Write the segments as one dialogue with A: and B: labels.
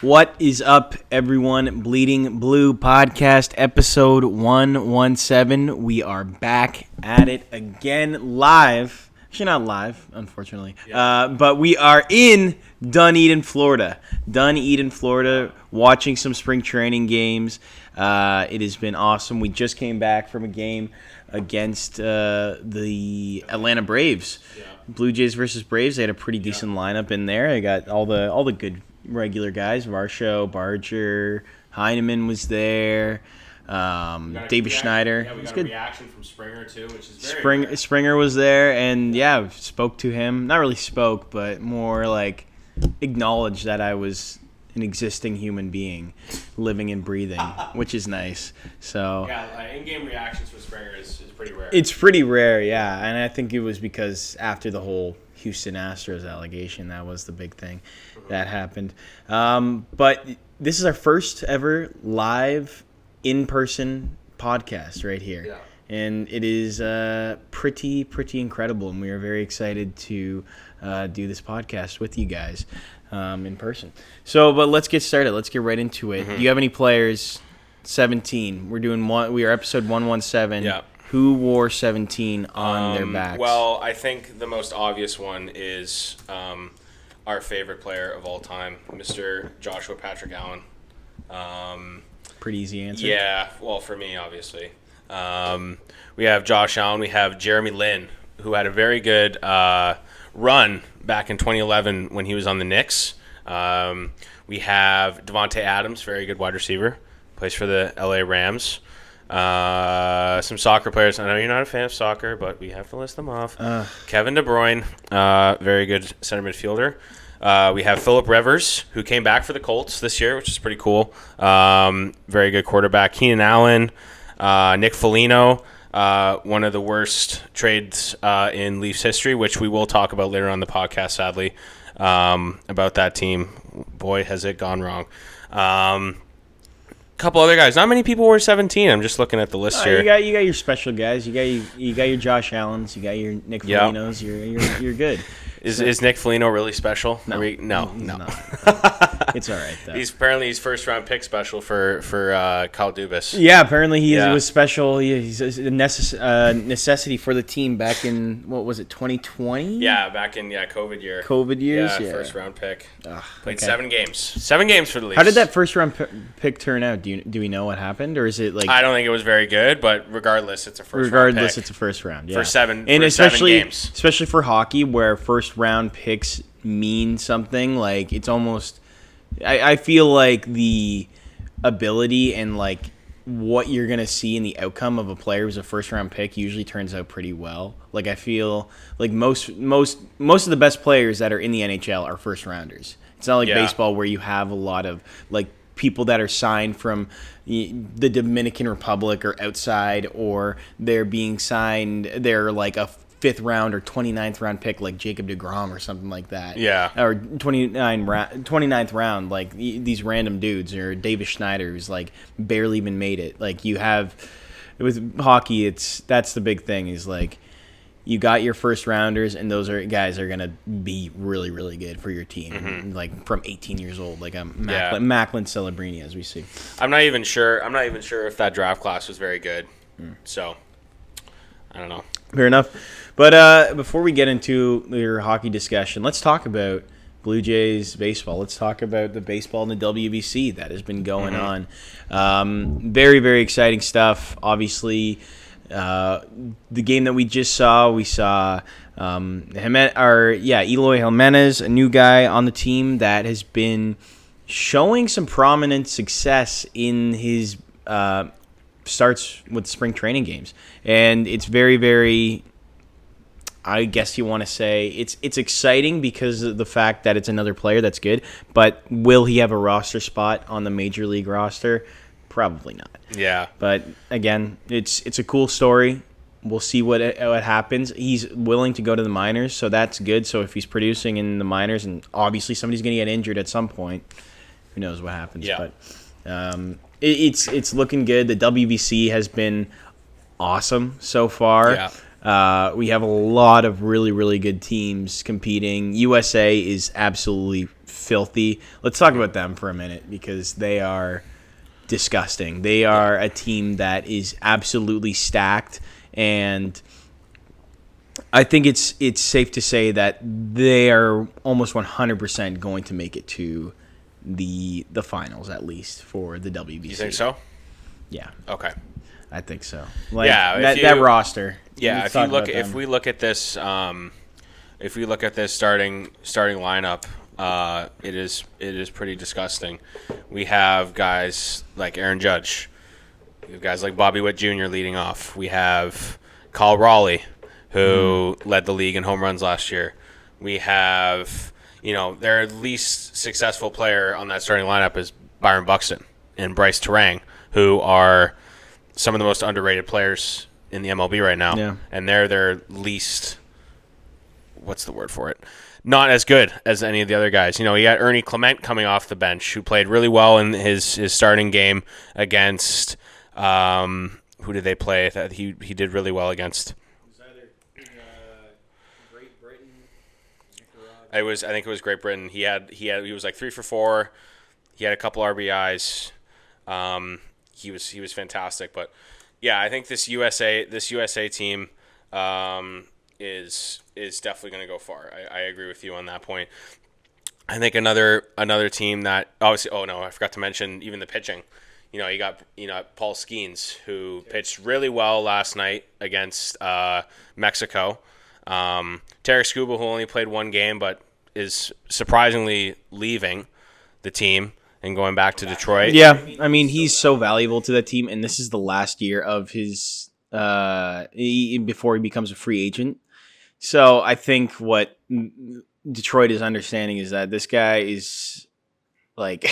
A: What is up, everyone? Bleeding Blue Podcast, episode 117. We are back at it again, live. Actually, not live, unfortunately. But we are in Dunedin, Florida. Watching some spring training games. It has been awesome. We just came back from a game against the Atlanta Braves. Yeah. Blue Jays versus Braves. They had a pretty decent lineup in there. They got all the good regular guys. Varsho, Barger, Heineman was there. David Schneider.
B: Yeah, we
A: got
B: got
A: good.
B: A reaction from Springer too, which is very rare.
A: Springer was there, and spoke to him. Not really spoke, but more like acknowledged that I was an existing human being, living and breathing, which is nice. So
B: in-game reactions from Springer is pretty rare.
A: It's pretty rare, yeah, and I think it was because after the whole Houston Astros allegation, that was the big thing that happened. But this is our first ever live in-person podcast right here.
B: Yeah.
A: And it is pretty incredible, and we are very excited to do this podcast with you guys in person. So, but let's get started. Let's get right into it. Do you have any players? 17. We are episode 117.
B: Yeah.
A: Who wore 17 on their backs?
B: Well, I think the most obvious one is our favorite player of all time, Mr. Joshua Patrick Allen.
A: Pretty easy answer.
B: Yeah, well, for me, obviously. We have Josh Allen. We have Jeremy Lin, who had a very good run back in 2011 when he was on the Knicks. We have Devontae Adams, very good wide receiver, plays for the LA Rams. Some soccer players. I know you're not a fan of soccer, but we have to list them off. Kevin De Bruyne, very good center midfielder. We have Philip Rivers, who came back for the Colts this year, which is pretty cool. Very good quarterback. Keenan Allen, Nick Foligno, one of the worst trades in Leafs history, which we will talk about later on the podcast, sadly, about that team. Boy, has it gone wrong. Couple other guys. Not many people were 17. I'm just looking at the list here.
A: You got your special guys. You got your Josh Allens. You got your Nick Folignos. You're good.
B: Is Nick Foligno really special?
A: No.
B: He's
A: not. It's all right though.
B: He's first round pick special for Kyle Dubas.
A: Yeah, apparently he was special. He's a necessity for the team back in, what was it, 2020?
B: Yeah, back in COVID year.
A: COVID years. Yeah,
B: first round pick. Played
A: okay.
B: 7 games. 7 games for the Leafs.
A: How did that first round pick turn out? Do we know what happened, or is it like?
B: I don't think it was very good, but regardless, it's a first round pick.
A: Regardless, it's a first round. Yeah.
B: For 7
A: especially,
B: games.
A: Especially for hockey, where first round picks mean something. Like it's almost. I feel like the ability and like what you're gonna see in the outcome of a player who's a first round pick usually turns out pretty well. Like I feel like most of the best players that are in the NHL are first rounders. It's not like baseball where you have a lot of like people that are signed from the Dominican Republic or outside, or they're being signed. They're like a 5th round or 29th round pick like Jacob deGrom or something like that.
B: Yeah.
A: Or 29th round, like these random dudes, or David Schneider, who's like barely even made it. Like you have with hockey, that's the big thing is like you got your first rounders, and those guys are gonna be really, really good for your team. Like from 18 years old, like a Macklin Celebrini, as we see.
B: I'm not even sure if that draft class was very good. So I don't know.
A: Fair enough. But before we get into your hockey discussion, let's talk about Blue Jays baseball. Let's talk about the baseball in the WBC that has been going on. Very, very exciting stuff. Obviously, the game that we just saw, Eloy Jimenez, a new guy on the team that has been showing some prominent success in his starts with spring training games. And it's very, very, I guess you want to say, it's exciting because of the fact that it's another player that's good, but will he have a roster spot on the major league roster? Probably not.
B: Yeah.
A: But again, it's a cool story. We'll see what happens. He's willing to go to the minors, so that's good. So if he's producing in the minors, and obviously somebody's going to get injured at some point, who knows what happens.
B: Yeah.
A: But it's looking good. The WBC has been awesome so far.
B: Yeah.
A: We have a lot of really, really good teams competing. USA is absolutely filthy. Let's talk about them for a minute because they are disgusting. They are a team that is absolutely stacked, and I think it's safe to say that they are almost 100% going to make it to the finals, at least for the WBC.
B: You think so?
A: Yeah.
B: Okay.
A: I think so. Like,
B: Yeah,
A: that roster.
B: Yeah, if we look at this starting lineup, it is pretty disgusting. We have guys like Aaron Judge. We have guys like Bobby Witt Jr. leading off. We have Kyle Raleigh, who led the league in home runs last year. We have, their least successful player on that starting lineup is Byron Buxton and Bryce Terang, who are some of the most underrated players in the MLB right now.
A: Yeah.
B: And they're their least, what's the word for it? Not as good as any of the other guys. You got Ernie Clement coming off the bench, who played really well in his starting game against, who did they play that he did really well against?
A: Great Britain.
B: I think it was Great Britain. He was like 3 for 4. He had a couple RBIs. He was fantastic, but yeah, I think this USA team is definitely going to go far. I agree with you on that point. I think another team that obviously. Oh no, I forgot to mention even the pitching. You got Paul Skeens, who pitched really well last night against Mexico. Tarek Skubal, who only played one game but is surprisingly leaving the team and going back to Detroit.
A: Yeah, I mean, he's so valuable to that team, and this is the last year of his before he becomes a free agent. So I think what Detroit is understanding is that this guy is like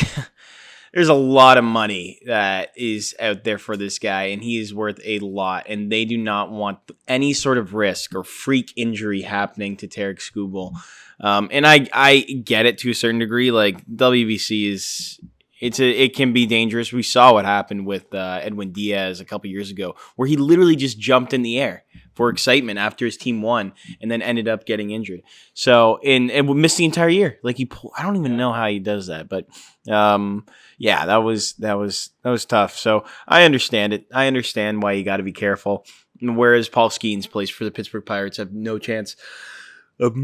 A: there's a lot of money that is out there for this guy, and he is worth a lot, and they do not want any sort of risk or freak injury happening to Tarek Skubal. And I get it to a certain degree. Like, WBC it can be dangerous. We saw what happened with Edwin Diaz a couple years ago, where he literally just jumped in the air for excitement after his team won, and then ended up getting injured. So and missed the entire year. Like, I don't even know how he does that, but yeah, that was tough. So I understand it. I understand why you got to be careful. Whereas Paul Skeens plays for the Pittsburgh Pirates, have no chance of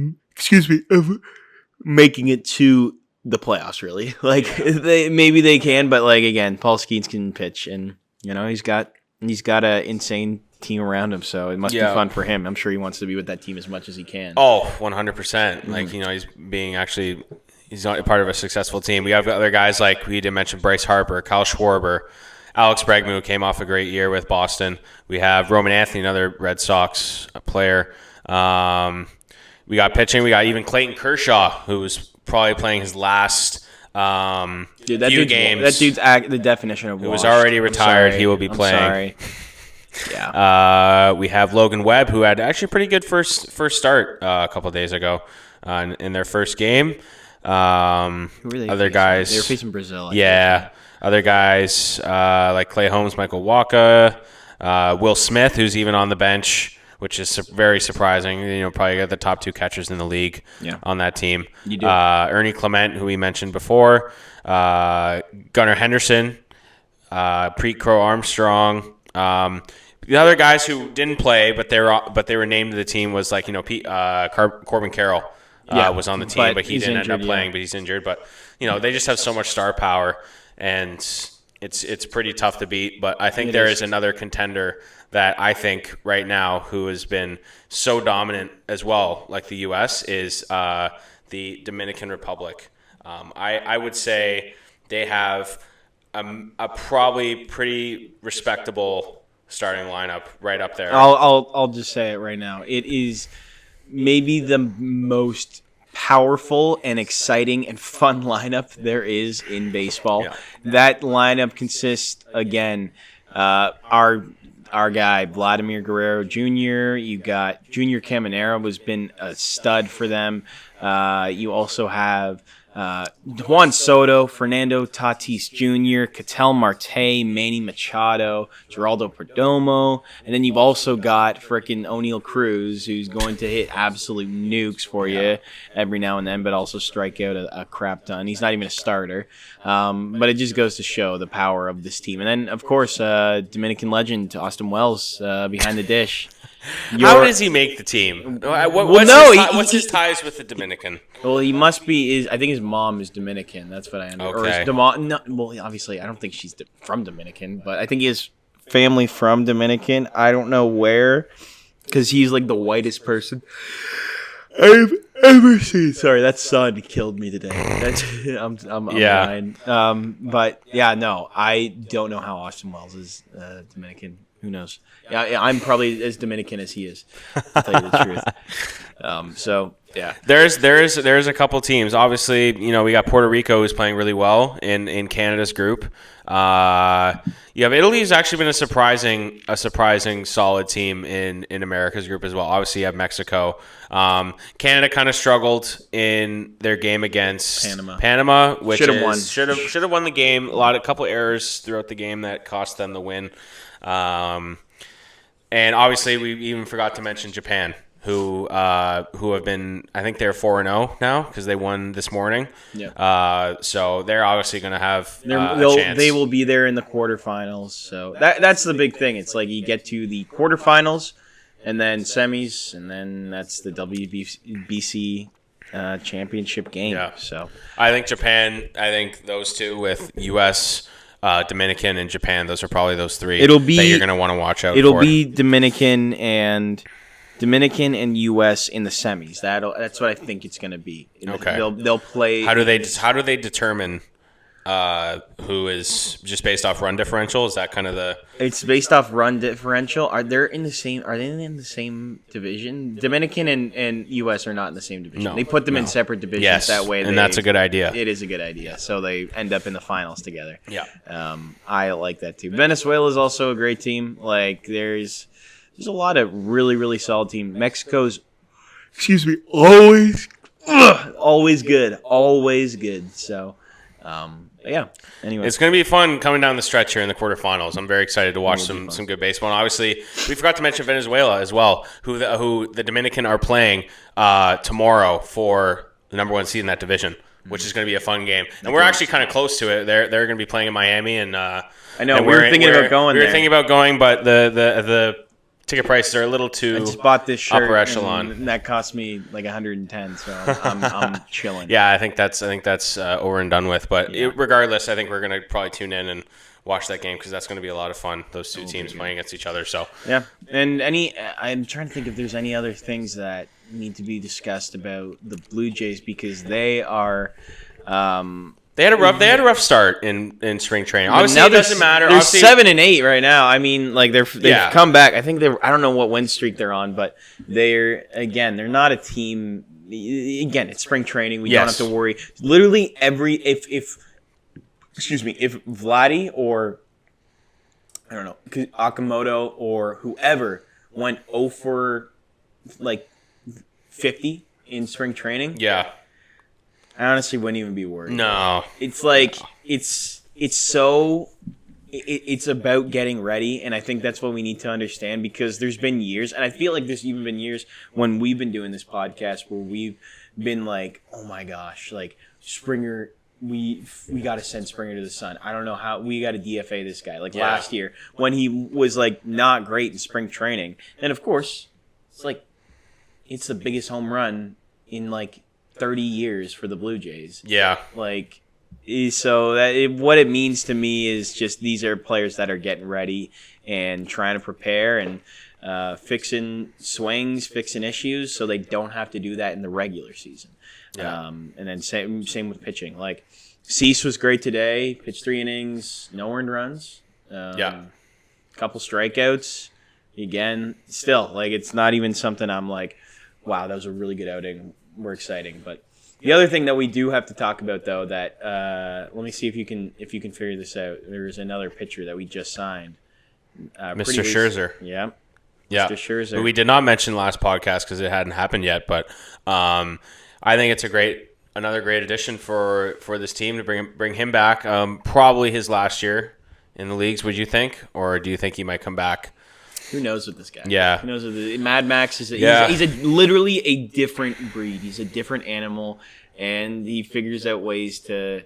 A: making it to the playoffs, really. Like, maybe they can, but like, again, Paul Skeens can pitch, and he's got an insane team around him, so it must be fun for him. I'm sure he wants to be with that team as much as he can.
B: Oh, 100%. Like, he's not a part of a successful team. We have other guys like we did mention Bryce Harper, Kyle Schwarber, Alex Bregman, who came off a great year with Boston. We have Roman Anthony, another Red Sox player. We got pitching. We got even Clayton Kershaw, who was probably playing his last few games.
A: That dude's the definition of washed.
B: Who was already retired. He will be playing.
A: Sorry. Yeah.
B: We have Logan Webb, who had actually a pretty good first start a couple of days ago in their first game.
A: Who were they
B: other
A: facing?
B: guys.
A: They were facing Brazil.
B: Other guys like Clay Holmes, Michael Wacha, Will Smith, who's even on the bench, which is very surprising. Probably got the top 2 catchers in the league on that team.
A: You do.
B: Ernie Clement, who we mentioned before, Gunnar Henderson, Preet Crow Armstrong. The other guys who didn't play, but they were named to the team was like Corbin Carroll was on the team, but he didn't end up playing. But he's injured. But they just have so much star power, and it's pretty tough to beat. But I think there is another contender that I think right now who has been so dominant as well, like the U.S., is the Dominican Republic. I would say they have a probably pretty respectable starting lineup right up there.
A: I'll just say it right now. It is maybe the most powerful and exciting and fun lineup there is in baseball.
B: Yeah.
A: That lineup consists, again, our guy Vladimir Guerrero Jr. You got Junior Caminero, who's been a stud for them. You also have Juan Soto, Fernando Tatis Jr., Ketel Marte, Manny Machado, Geraldo Perdomo, and then you've also got frickin' O'Neal Cruz, who's going to hit absolute nukes for you every now and then, but also strike out a crap ton. He's not even a starter, but it just goes to show the power of this team. And then, of course, Dominican legend Austin Wells behind the dish.
B: How does he make the team? What's his ties with the Dominican?
A: Well, he must be. I think his mom is Dominican. That's what I understand.
B: Okay.
A: Well, obviously, I don't think she's from Dominican, but I think he has family from Dominican. I don't know where, because he's like the whitest person I've ever seen. Sorry, that sun killed me today. I'm dying. But yeah, no, I don't know how Austin Wells is Dominican. Who knows? Yeah, I'm probably as Dominican as he is, to tell you the truth. So yeah,
B: there's a couple teams. Obviously, we got Puerto Rico who's playing really well in Canada's group. You have Italy, who's actually been a surprising solid team in America's group as well. Obviously, you have Mexico. Canada kind of struggled in their game against Panama, which should have won the game. A couple errors throughout the game that cost them the win. And obviously, we even forgot to mention Japan, who have been, I think they're 4-0 now because they won this morning.
A: Yeah.
B: So they're obviously going to have a chance.
A: They will be there in the quarterfinals. So that's the big thing. It's like you get to the quarterfinals, and then semis, and then that's the WBC championship game.
B: Yeah.
A: So
B: I think Japan. I think those two with U.S. Dominican and Japan. Those are probably those three that you're going to want to watch out for.
A: It'll be Dominican and U.S. in the semis. That's what I think it's going to be.
B: Okay.
A: They'll play.
B: How do they determine who is just based off run differential? Is that kind of the?
A: It's based off run differential. Are they in the same division? Dominican and U.S. are not in the same division.
B: No,
A: they put them in separate divisions.
B: Yes,
A: that way.
B: And that's a good idea.
A: It is a good idea. So they end up in the finals together.
B: Yeah.
A: I like that too. Venezuela is also a great team. Like there's a lot of really, really solid teams. Mexico's, always good. So. Yeah. Anyway,
B: it's going to be fun coming down the stretch here in the quarterfinals. I'm very excited to watch some good baseball. And obviously, we forgot to mention Venezuela as well, who the Dominican are playing tomorrow for the number one seed in that division, which is going to be a fun game. And we're actually kind of close to it. They're going to be playing in Miami, and I
A: know we were thinking about going.
B: We were thinking about going, but the ticket prices are a little too.
A: I just bought this shirt,
B: upper echelon,
A: and that cost me like $110. So I'm chilling.
B: Yeah, I think that's over and done with. But regardless, I think we're gonna probably tune in and watch that game because that's going to be a lot of fun. Those two teams playing against each other. So
A: yeah, and I'm trying to think if there's any other things that need to be discussed about the Blue Jays because they are.
B: They had a rough start in spring training. Obviously, it doesn't matter.
A: They're 7-8 right now. I mean, like they've come back. I think I don't know what win streak they're on, but they're not a team. Again, it's spring training. We don't have to worry. Literally if Vladdy or I don't know Akamoto or whoever went 0 for like 50 in spring training.
B: Yeah.
A: I honestly wouldn't even be worried.
B: No.
A: It's like it's about getting ready, and I think that's what we need to understand because there's been years, and I feel like there's even been years when we've been doing this podcast where we've been like, oh my gosh, like Springer, we got to send Springer to the sun. I don't know how we got to DFA this guy. Like last year when he was like not great in spring training, and of course it's the biggest home run in like 30 years for the Blue Jays.
B: Yeah.
A: Like, so what it means to me is just these are players that are getting ready and trying to prepare and fixing swings, fixing issues so they don't have to do that in the regular season.
B: Yeah.
A: And then same with pitching. Like, Cease was great today, pitched 3 innings, no earned runs. Couple strikeouts. Again, still, like, it's not even something I'm like, wow, that was a really good outing. We're exciting, but the other thing that we do have to talk about, though, that let me see if you can figure this out. There's another pitcher that we just signed,
B: Mr. Scherzer.
A: Yeah,
B: Mr.
A: Scherzer.
B: Who we did not mention last podcast because it hadn't happened yet, but I think it's a great another great addition for this team to bring him back. Probably his last year in the leagues, would you think? Or do you think he might come back?
A: Who knows with this guy?
B: Yeah.
A: Who knows with Mad Max is he's literally a different breed. He's a different animal, and he figures out ways to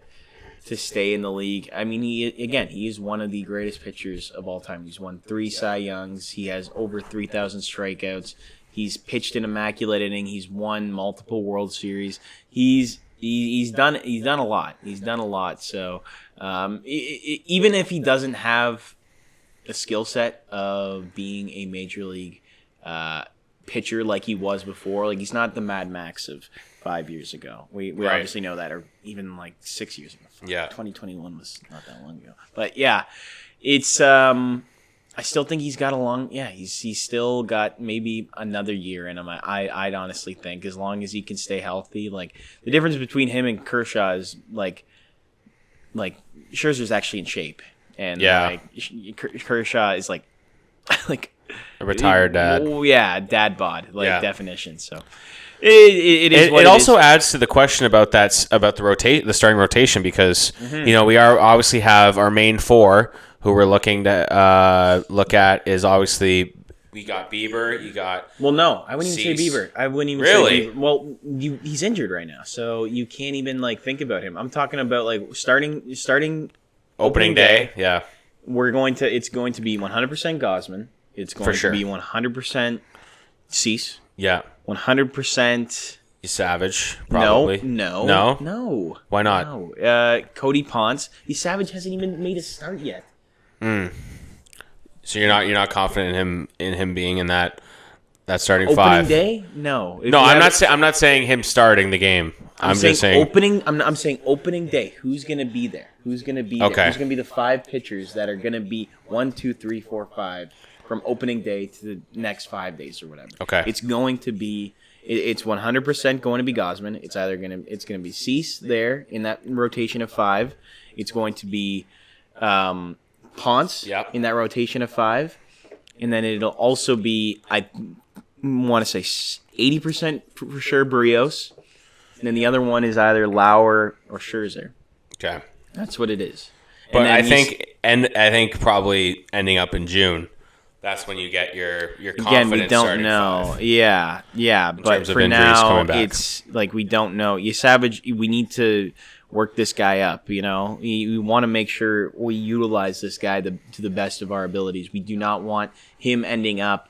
A: stay in the league. I mean, he is one of the greatest pitchers of all time. He's won 3 Cy Youngs. He has over 3,000 strikeouts. He's pitched an immaculate inning. He's won multiple World Series. He's done a lot. He's done a lot. So even if he doesn't have a skill set of being a major league pitcher like he was before, like he's not the Mad Max of 5 years ago. We obviously know that, or even like 6 years ago.
B: Yeah,
A: 2021 was not that long ago. But yeah, it's I still think he's got a long. Yeah, he's still got maybe another year in him. I'd honestly think, as long as he can stay healthy. Like the difference between him and Kershaw is like Scherzer's actually in shape, and Kershaw is like
B: a retired dad.
A: Oh yeah, dad bod definition. So. It
B: also adds to the question about the starting rotation, because we obviously have our main 4 who we're looking to look at is obviously we got Bieber, you got
A: no, I wouldn't even say Bieber. I wouldn't even say Bieber. Well, he's injured right now, so you can't even think about him. I'm talking about starting opening day.
B: Yeah,
A: it's going to be 100% Gosman. It's going to be 100% Cease.
B: Yeah.
A: 100%.
B: Savage, probably.
A: No.
B: Why not?
A: No. Cody Ponce. Savage hasn't even made a start yet.
B: So you're not confident in him being in that starting
A: opening
B: 5?
A: Opening day? No.
B: I'm not saying him starting the game. I'm just saying
A: opening. I'm saying opening day. Who's going to be there? Who's going to be there? Who's going to be the 5 pitchers that are going to be 1, 2, 3, 4, 5 from opening day to the next 5 days or whatever?
B: Okay.
A: It's going to be. It's 100% going to be Gosman. It's going to be Cease there in that rotation of 5. It's going to be Ponce in that rotation of 5, and then it'll also be, I want to say 80% for sure Barrios, and then the other one is either Lauer or Scherzer.
B: Okay,
A: that's what it is.
B: But I think probably ending up in June. That's when you get your confidence.
A: Again, we don't know. 5. Yeah. But for now, it's we don't know. Savage, we need to work this guy up. We want to make sure we utilize this guy to the best of our abilities. We do not want him ending up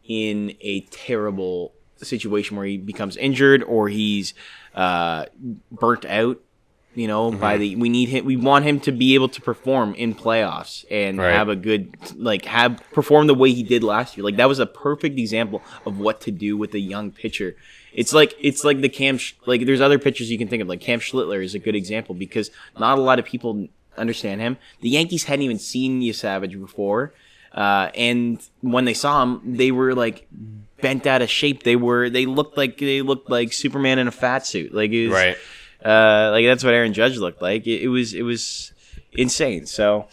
A: in a terrible situation where he becomes injured or he's burnt out. We want him to be able to perform in playoffs and have a good perform the way he did last year. That was a perfect example of what to do with a young pitcher. It's like the Cam there's other pitchers you can think of, like Cam Schlittler is a good example because not a lot of people understand him. The Yankees hadn't even seen Savage before, and when they saw him, they were bent out of shape. They looked like Superman in a fat suit.
B: Right.
A: That's what Aaron Judge looked like. It was insane. So,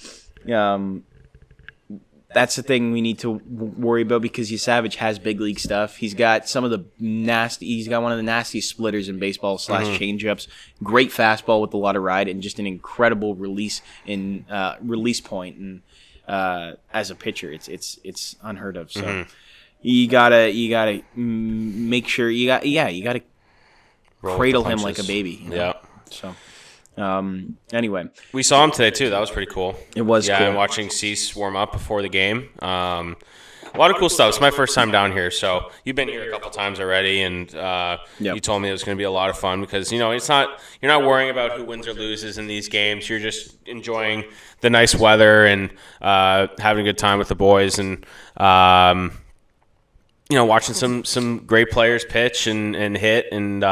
A: that's the thing we need to worry about because Savage has big league stuff. He's got one of the nastiest splitters in baseball / changeups. Great fastball with a lot of ride and just an incredible release point. And as a pitcher, it's unheard of. So you gotta make sure you gotta cradle him like a baby.
B: Yeah.
A: So, anyway.
B: We saw him today, too. That was pretty cool.
A: It was cool.
B: And watching Cease warm up before the game. A lot of cool stuff. It's my first time down here, so you've been here a couple times already, and you told me it was going to be a lot of fun because, it's not you're not worrying about who wins or loses in these games. You're just enjoying the nice weather and having a good time with the boys and watching some great players pitch and hit and,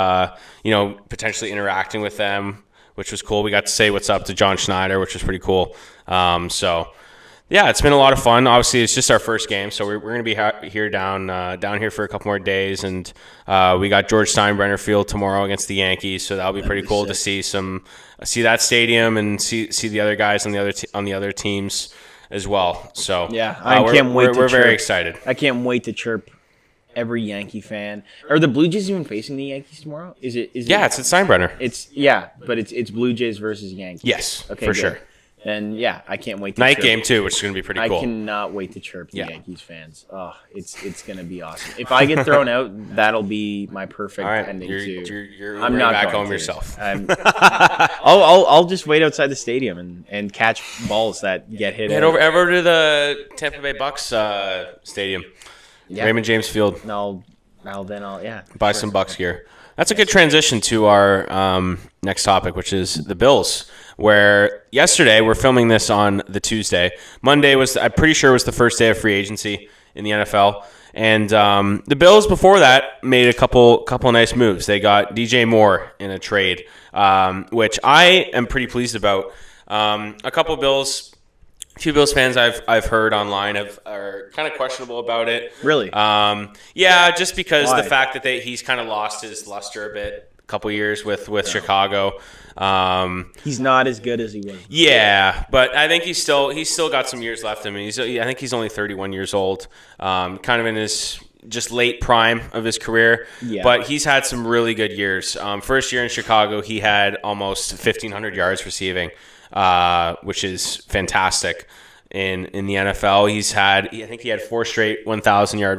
B: potentially interacting with them, which was cool. We got to say what's up to John Schneider, which was pretty cool. It's been a lot of fun. Obviously, it's just our first game, so we're going to be here down here for a couple more days. And we got George Steinbrenner Field tomorrow against the Yankees, so that'll be pretty cool to see that stadium and see the other guys on the other teams as well. So
A: I can't wait.
B: We're very excited.
A: I can't wait to chirp every Yankee fan. Are the Blue Jays even facing the Yankees tomorrow? Is it?
B: Yeah, it's at Steinbrenner.
A: But it's Blue Jays versus Yankees.
B: Yes,
A: okay,
B: for
A: good.
B: sure.
A: And yeah, I can't wait to
B: Night
A: chirp.
B: game too, which is going to be pretty cool.
A: I cannot wait to chirp the
B: Yeah.
A: Yankees fans. Oh, it's going to be awesome. If I get thrown out, that'll be my perfect
B: All right,
A: ending
B: you're
A: I'm not
B: back
A: going
B: home
A: to.
B: yourself.
A: I'll just wait outside the stadium and catch balls that get hit.
B: Head over to the Tampa Bay Bucks stadium, Raymond James Field.
A: I'll
B: Buy some Bucks gear. That's a good transition to our next topic, which is the Bills. Where yesterday, we're filming this on the Tuesday. Monday I'm pretty sure, was the first day of free agency in the NFL. And the Bills before that made a couple nice moves. They got DJ Moore in a trade, which I am pretty pleased about. A few Bills fans I've heard online are kind of questionable about it.
A: Really?
B: Yeah, just because
A: Why?
B: the fact that he's kind of lost his luster a bit, a couple years with Chicago.
A: He's not as good as he was.
B: Yeah, but I think he's still got some years left in him. I think he's only 31 years old, kind of in his just late prime of his career.
A: Yeah.
B: But he's had some really good years. First year in Chicago, he had almost 1,500 yards receiving, which is fantastic in the NFL. I think he had 4 straight 1,000-yard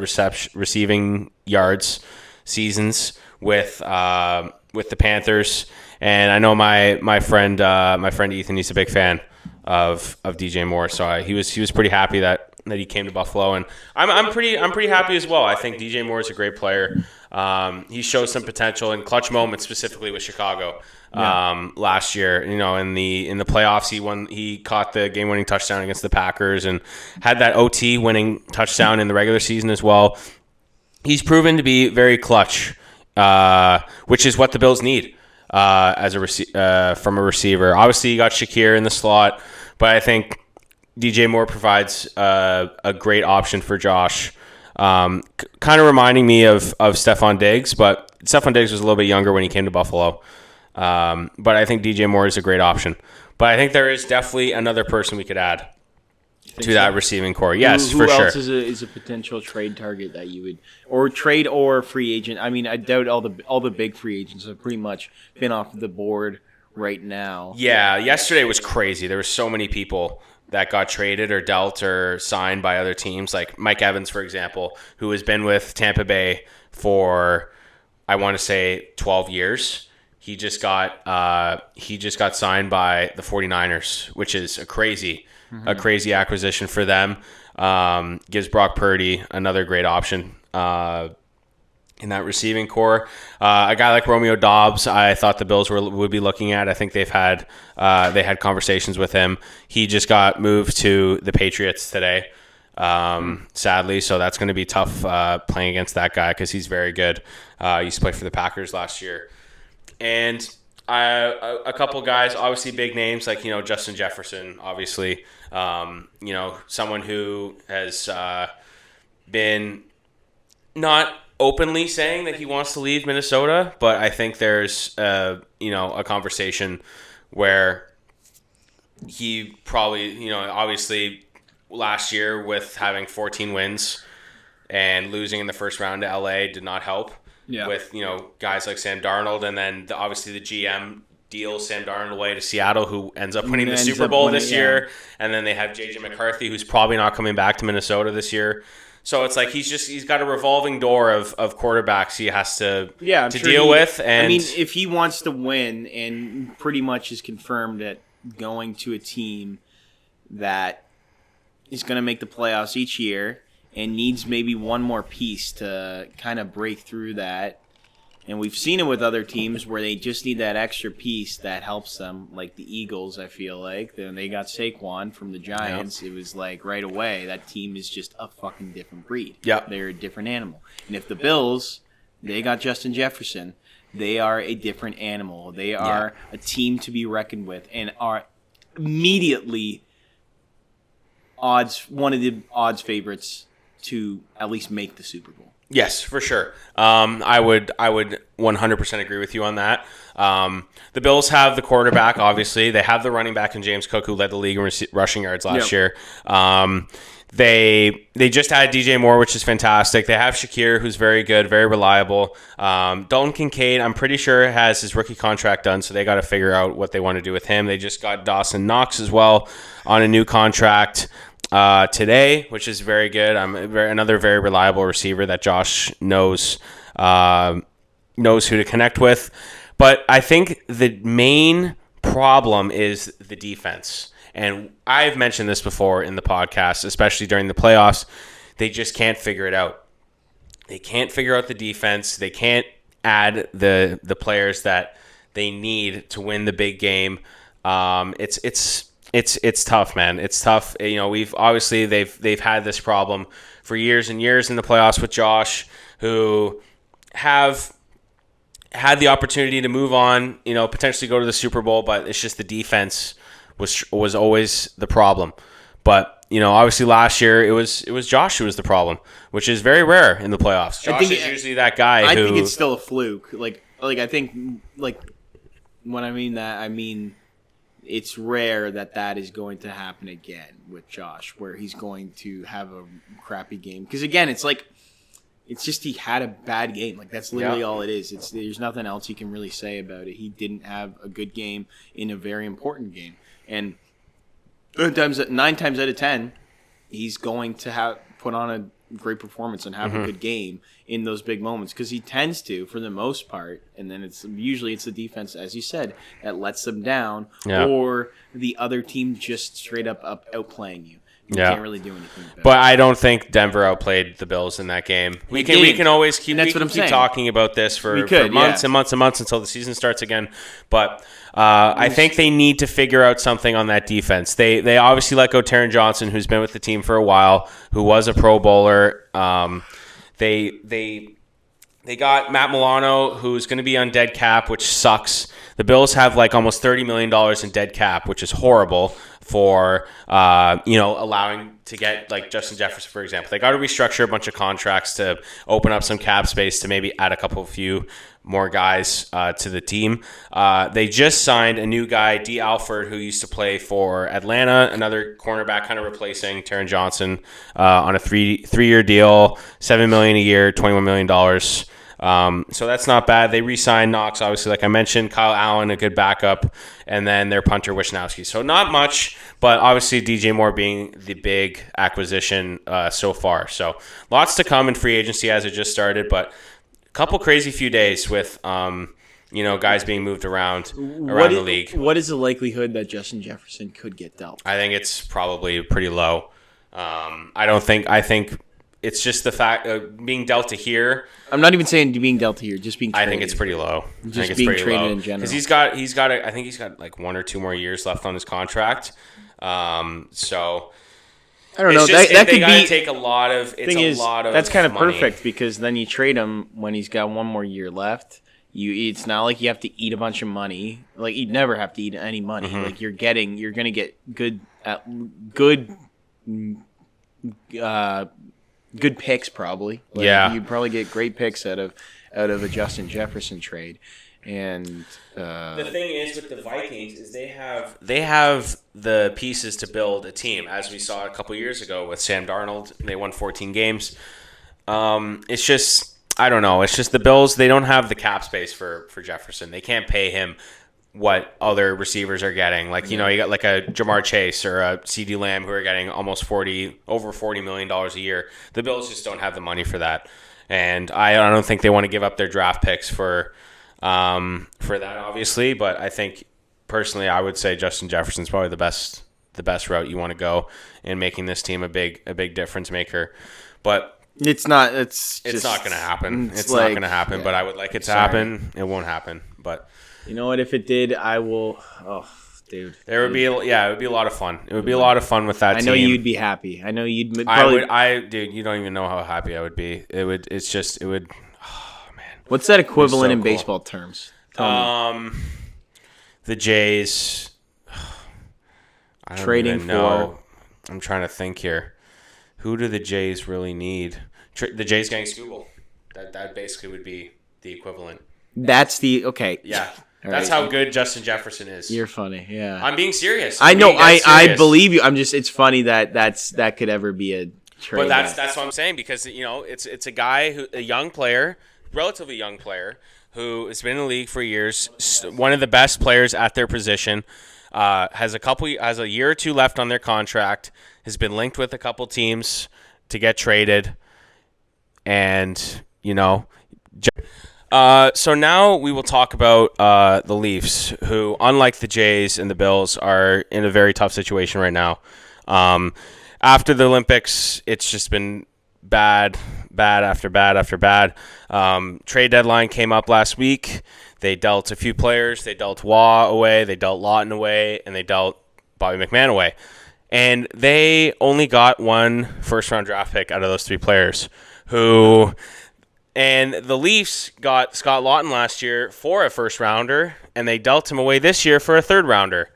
B: receiving yards seasons with the Panthers. And I know my friend Ethan, he's a big fan of DJ Moore, so he was pretty happy that he came to Buffalo, and I'm pretty happy as well. I think DJ Moore is a great player. He showed some potential in clutch moments, specifically with Chicago last year. In the playoffs, he caught the game-winning touchdown against the Packers and had that OT winning touchdown in the regular season as well. He's proven to be very clutch, which is what the Bills need. As from a receiver. Obviously, you got Shakir in the slot, but I think DJ Moore provides a great option for Josh. Kind of reminding me of Stephon Diggs, but Stephon Diggs was a little bit younger when he came to Buffalo. But I think DJ Moore is a great option. But I think there is definitely another person we could add to that receiving core. Yes,
A: who
B: for sure.
A: Who else is a potential trade target that you would, or trade or free agent? I mean, I doubt all the big free agents have pretty much been off the board right now.
B: Yeah, yesterday was crazy. There were so many people that got traded or dealt or signed by other teams, like Mike Evans, for example, who has been with Tampa Bay for, I want to say, 12 years. He just got signed by the 49ers, which is a crazy acquisition for them. Gives Brock Purdy another great option in that receiving core. A guy like Romeo Doubs, I thought the Bills would be looking at. I think they had conversations with him. He just got moved to the Patriots today, sadly. So that's going to be tough playing against that guy because he's very good. He used to play for the Packers last year. And a couple guys, obviously big names like, Justin Jefferson, obviously, someone who has been not openly saying that he wants to leave Minnesota, but I think there's a conversation where he probably, obviously last year with having 14 wins and losing in the first round to LA did not help. Yeah. With guys like Sam Darnold, and then obviously the GM deals Sam Darnold away to Seattle, who ends up winning the Super Bowl this year, and then they have JJ McCarthy, who's probably not coming back to Minnesota this year. So it's like he's got a revolving door of quarterbacks he has to deal with. And
A: I mean, if he wants to win, and pretty much is confirmed that going to a team that is going to make the playoffs each year, and needs maybe one more piece to kind of break through that. And we've seen it with other teams where they just need that extra piece that helps them, like the Eagles, I feel like. When they got Saquon from the Giants, It was like right away, that team is just a fucking different breed.
B: Yeah.
A: They're a different animal. And if the Bills, they got Justin Jefferson, they are a different animal. They are a team to be reckoned with and are immediately one of the odds favorites to at least make the Super Bowl.
B: Yes, for sure. I would 100% agree with you on that. The Bills have the quarterback, obviously. They have the running back in James Cook, who led the league in rushing yards last year. They just had DJ Moore, which is fantastic. They have Shakir, who's very good, very reliable. Dalton Kincaid, I'm pretty sure, has his rookie contract done, so they got to figure out what they want to do with him. They just got Dawson Knox as well on a new contract today, which is very good. Another very reliable receiver that Josh knows who to connect with. But I think the main problem is the defense. And I've mentioned this before in the podcast, especially during the playoffs. They just can't figure it out. They can't figure out the defense. They can't add the players that they need to win the big game. It's tough, man. It's tough. You know, they've had this problem for years and years in the playoffs with Josh, who have had the opportunity to move on, you know, potentially go to the Super Bowl, but it's just the defense was always the problem. But, you know, obviously last year it was Josh who was the problem, which is very rare in the playoffs. Josh is usually that guy
A: I think it's still a fluke. Like I think, like, when I mean that, I mean it's rare that is going to happen again with Josh, where he's going to have a crappy game. Because, again, it's like, it's just he had a bad game. Like, that's literally all it is. There's nothing else you can really say about it. He didn't have a good game in a very important game. And 9 times out of 10, he's going to put on a great performance and have a good game in those big moments, because he tends to, for the most part. And then it's usually the defense, as you said, that lets them down, or the other team just straight up outplaying you. You can't really do anything about it.
B: But I don't think Denver outplayed the Bills in that game. We can always keep talking about this for months and months and months until the season starts again. But I think they need to figure out something on that defense. They obviously let go Taron Johnson, who's been with the team for a while, who was a Pro Bowler. They got Matt Milano, who's going to be on dead cap, which sucks. The Bills have like almost $30 million in dead cap, which is horrible for allowing to get like Justin Jefferson, for example. They got to restructure a bunch of contracts to open up some cap space to maybe add a few more guys to the team. They just signed a new guy, D. Alford, who used to play for Atlanta, another cornerback, kind of replacing Taron Johnson, on a three-year deal, $7 million a year, $21 million. So that's not bad. They re-signed Knox, obviously, like I mentioned. Kyle Allen, a good backup, and then their punter Wisnowski. So not much, but obviously DJ Moore being the big acquisition so far. So lots to come in free agency as it just started, but a couple crazy few days with guys being moved around the league.
A: What is the likelihood that Justin Jefferson could get dealt?
B: I think it's probably pretty low. I think it's just the fact being dealt to here.
A: I'm not even saying being dealt to here, just being traded.
B: I think it's pretty low.
A: Just being traded in general.
B: Because he's got like 1 or 2 more years left on his contract. So
A: I don't know. That could
B: take a lot of.
A: That's kind of
B: money.
A: perfect, because then you trade him when he's got 1 more year left. It's not like you have to eat a bunch of money. Like, you'd never have to eat any money.
B: Mm-hmm.
A: Like, you're going to get good picks, probably. Like, you'd probably get great picks out of a Justin Jefferson trade. And
B: the thing is with the Vikings is they have the pieces to build a team, as we saw a couple years ago with Sam Darnold. They won 14 games. It's just, I don't know. It's just the Bills, they don't have the cap space for Jefferson. They can't pay him what other receivers are getting. Like, you got like a Jamar Chase or a CeeDee Lamb who are getting over $40 million a year. The Bills just don't have the money for that. And I don't think they want to give up their draft picks for that, obviously. But I think personally, I would say Justin Jefferson's probably the best route you want to go in making this team a big difference maker. But
A: it's not going
B: to happen. It's not going to happen. But I would like it to happen. It won't happen. But
A: you know what? If it did, I will. Oh, dude.
B: It would be a lot of fun. It would be a lot of fun with that team.
A: I know you'd be happy. I know you'd
B: probably. Dude, you don't even know how happy I would be. It would. Oh man.
A: What's that equivalent in baseball terms?
B: The Jays. I don't
A: trading
B: even know. I'm trying to think here. Who do the Jays really need? The Jays getting Skubal. That basically would be the equivalent.
A: That's the okay.
B: Yeah.
A: All
B: That's
A: right.
B: how good Justin Jefferson is.
A: You're funny. Yeah.
B: I'm being serious.
A: I
B: I'm
A: know.
B: being dead
A: I
B: serious.
A: believe you. I'm just. It's funny that could ever be a trade.
B: But that's what I'm saying, because it's a guy a young player, relatively young player, who has been in the league for years, one of the best players at their position, has a year or two left on their contract, has been linked with a couple teams to get traded, and so now we will talk about the Leafs, who, unlike the Jays and the Bills, are in a very tough situation right now. After the Olympics, it's just been bad after bad after bad. Trade deadline came up last week. They dealt a few players. They dealt Waugh away. They dealt Lawton away. And they dealt Bobby McMahon away. And they only got one first-round draft pick out of those three players. And the Leafs got Scott Lawton last year for a first-rounder, and they dealt him away this year for a third-rounder.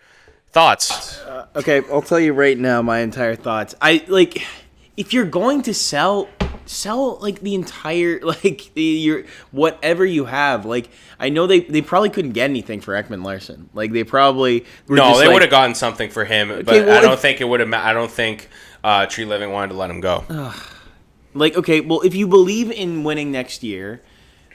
B: Thoughts?
A: Okay, I'll tell you right now my entire thoughts. If you're going to sell like the entire your whatever you have. Like, I know they probably couldn't get anything for Ekman Larsson. Like, they probably were
B: they would have gotten something for him, but
A: well,
B: I don't think it would have. I don't think Tree Living wanted to let him go.
A: Like, okay, well, if you believe in winning next year,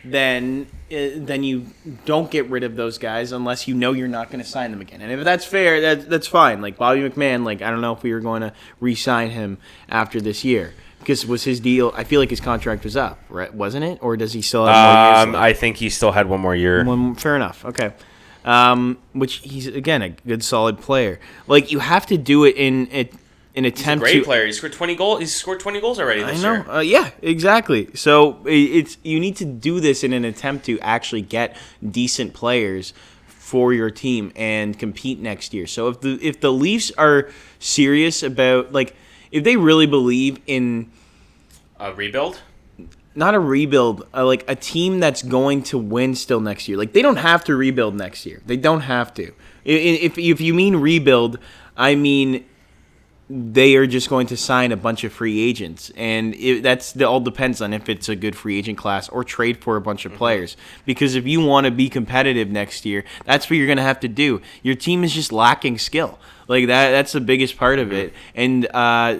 A: then you don't get rid of those guys unless you know you're not going to sign them again. And if that's fair, that's fine. Like, Bobby McMahon, like, I don't know if we were going to re-sign him after this year, because was his deal? I feel like his contract was up, right? Wasn't it? Or does he still have more years left?
B: I think he still had one more year.
A: Fair enough. Okay. Which he's, again, a good, solid player. Like, you have to do it in an attempt to.
B: He's a great player. He scored 20 goals. He's scored 20 goals already this year.
A: I know. Yeah, exactly. So you need to do this in an attempt to actually get decent players for your team and compete next year. So if the Leafs are serious about, like, if they really believe in
B: a rebuild,
A: not a rebuild, like a team that's going to win still next year. Like, they don't have to rebuild next year. They don't have to. If you mean rebuild, I mean they are just going to sign a bunch of free agents, and that all depends on if it's a good free agent class or trade for a bunch of players. Because if you want to be competitive next year, that's what you're going to have to do. Your team is just lacking skill. Like, that's the biggest part of it, and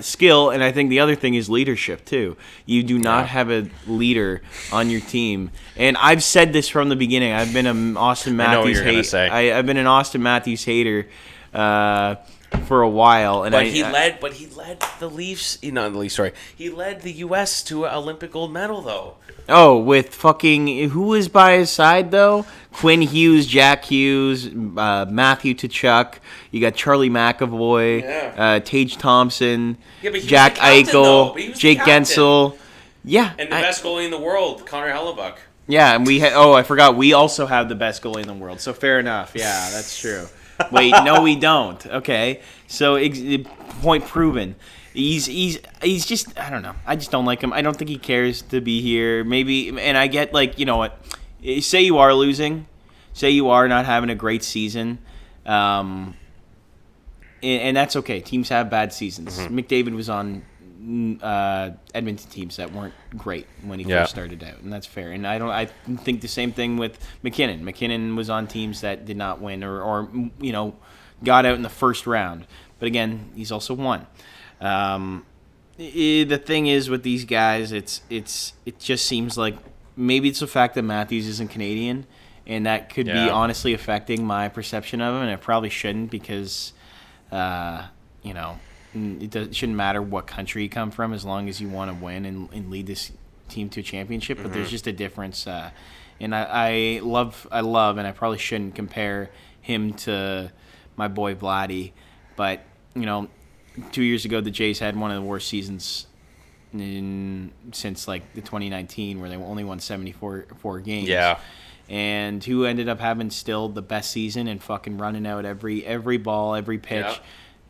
A: skill. And I think the other thing is leadership too. You do not have a leader on your team, and I've said this from the beginning. I've been an Austin Matthews hater. I've been an Austin Matthews hater for a while, and
B: he led the Leafs. Not the Leafs, sorry. He led the U.S. to an Olympic gold medal, though.
A: Oh, with fucking who was by his side though? Quinn Hughes, Jack Hughes, Matthew Tkachuk. You got Charlie McAvoy, Tage Thompson, Jack Eichel, Jake Gensel. Yeah,
B: and the best goalie in the world, Connor Hellebuck.
A: Yeah, and we I forgot, we also have the best goalie in the world. So fair enough. Yeah, that's true. Wait, no, we don't. Okay, so point proven. He's just, I don't know. I just don't like him. I don't think he cares to be here. Maybe, and I get, like, you know what? Say you are losing. Say you are not having a great season. And that's okay. Teams have bad seasons. McDavid was on Edmonton teams that weren't great when he first started out, and that's fair. And I think the same thing with McKinnon. McKinnon was on teams that did not win or got out in the first round. But again, he's also won. The thing is with these guys, it just seems like maybe it's the fact that Matthews isn't Canadian, and that could be honestly affecting my perception of him, and it probably shouldn't, because it shouldn't matter what country you come from as long as you want to win and lead this team to a championship. But there's just a difference, and I love, and I probably shouldn't compare him to my boy Vladdy, but 2 years ago the Jays had one of the worst seasons since like the 2019, where they only won 74 games. Yeah. And who ended up having still the best season and fucking running out every ball, every pitch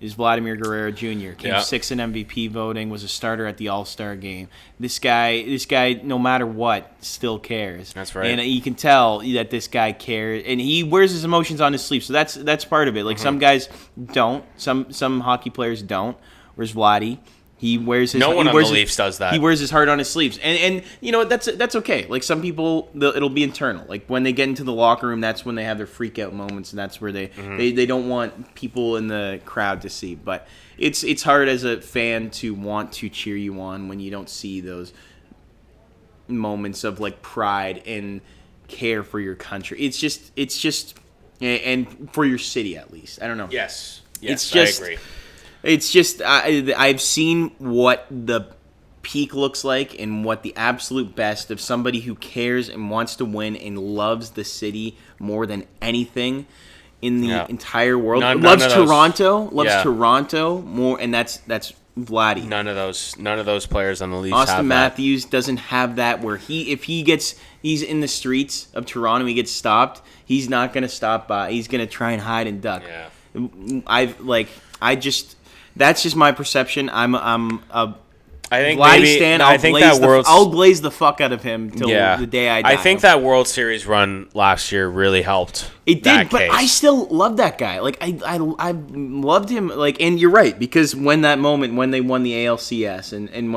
A: is Vladimir Guerrero Jr. Came sixth in MVP voting, was a starter at the All-Star game. This guy, no matter what, still cares.
B: That's right.
A: And you can tell that this guy cares, and he wears his emotions on his sleeve. So that's part of it. Like some guys don't, some hockey players don't. Whereas Vladdy, He wears his.
B: No one
A: he
B: on
A: wears
B: the
A: his-
B: Leafs does that.
A: He wears his heart on his sleeves, and you know that's okay. Like some people, it'll be internal. Like when they get into the locker room, that's when they have their freak out moments, and that's where they don't want people in the crowd to see. But it's hard as a fan to want to cheer you on when you don't see those moments of like pride and care for your country. It's just and for your city at least. I don't know.
B: Yes,
A: It's just-
B: I agree.
A: It's just I've seen what the peak looks like and what the absolute best of somebody who cares and wants to win and loves the city more than anything in the entire world.
B: None
A: Loves
B: of those-
A: Toronto,
B: Yeah.
A: Toronto more, and that's Vladdy.
B: None of those players on the Leafs
A: Austin
B: have
A: Matthews doesn't have that where if he's in the streets of Toronto, he gets stopped. He's not gonna stop by. He's gonna try and hide and duck.
B: Yeah.
A: That's just my perception. I'm a
B: I think
A: Vladdy
B: maybe.
A: stan.
B: I think that
A: I'll glaze the fuck out of him till the day I die.
B: I think that World Series run last year really helped.
A: It did, but
B: case.
A: I still love that guy. Like I loved him. Like, and you're right, because when they won the ALCS and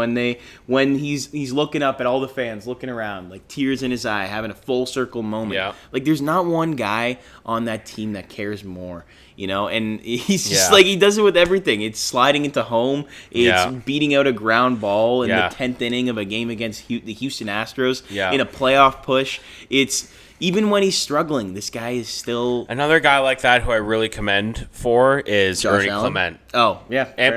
A: when he's looking up at all the fans, looking around, like tears in his eye, having a full circle moment.
B: Yeah.
A: Like there's not one guy on that team that cares more. You know, and he's just
B: Yeah.
A: like he does it with everything. It's sliding into home. It's
B: Yeah.
A: beating out a ground ball in
B: Yeah.
A: the 10th inning of a game against the Houston Astros
B: Yeah.
A: in a playoff push. It's even when he's struggling, this guy is still.
B: Another guy like that who I really commend for is
A: Josh
B: Ernie
A: Allen?
B: Clement.
A: Oh yeah,
B: And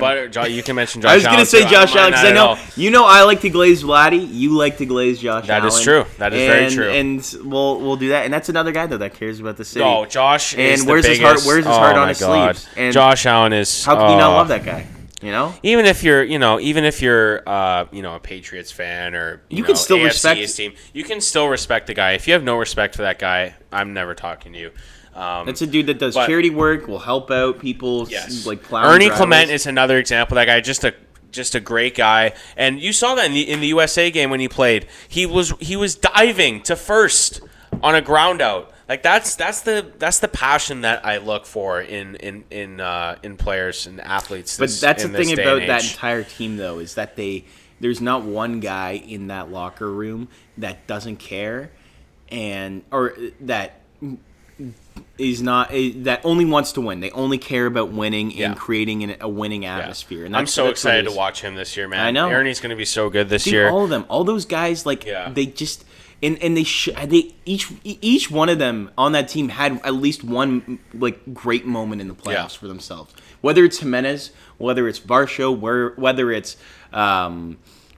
B: you can mention Josh
A: I was
B: Allen.
A: gonna say
B: too.
A: Josh Allen because I know
B: know.
A: I like to glaze Vladdy. You like to glaze Josh Allen.
B: That is true. That is very true.
A: And we'll do that. And that's another guy though that cares about the city.
B: No, Josh is
A: And
B: the
A: where's his
B: biggest.
A: heart? Where's his heart
B: Oh
A: on
B: my
A: his
B: God.
A: sleeves? And
B: Josh Allen is.
A: how can you not love that guy? You know.
B: Even if you're a Patriots fan or
A: You can still
B: AFC
A: respect-
B: his team, you can still respect the guy. If you have no respect for that guy, I'm never talking to you.
A: That's a dude that does
B: but-
A: charity work, will help out people,
B: Yes.
A: like plowing
B: Ernie
A: drivers.
B: Clement is another example. That guy, just a great guy, and you saw that in the USA game when he played. He was diving to first on a ground out. Like that's the passion that I look for in players and athletes.
A: But that's the
B: in this
A: thing
B: day
A: about
B: and
A: that
B: age.
A: entire team, though, is that there's not one guy in that locker room that doesn't care, or that is not that only wants to win. They only care about winning
B: Yeah.
A: and creating a winning atmosphere. And
B: I'm so
A: that's what it
B: excited to
A: is.
B: watch him this year, man.
A: I know.
B: Ernie's going to be so good this
A: Dude,
B: year.
A: all of them, all those guys, like
B: Yeah.
A: they just and they each one of them on that team had at least one like great moment in the playoffs
B: Yeah.
A: for themselves. Whether it's Jimenez, whether it's Varsho,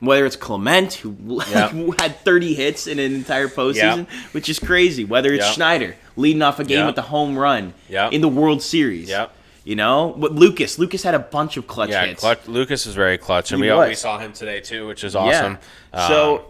A: whether it's Clement who,
B: Yeah.
A: who had 30 hits in an entire postseason, which is crazy. Whether it's
B: Yeah.
A: Schneider leading off a game
B: Yeah.
A: with a home run
B: Yeah.
A: in the World Series.
B: Yeah.
A: You know, but Lucas had a bunch of clutch
B: Yeah,
A: hits.
B: Lucas is very clutch, and
A: He
B: we
A: was.
B: saw him today too, which is awesome.
A: So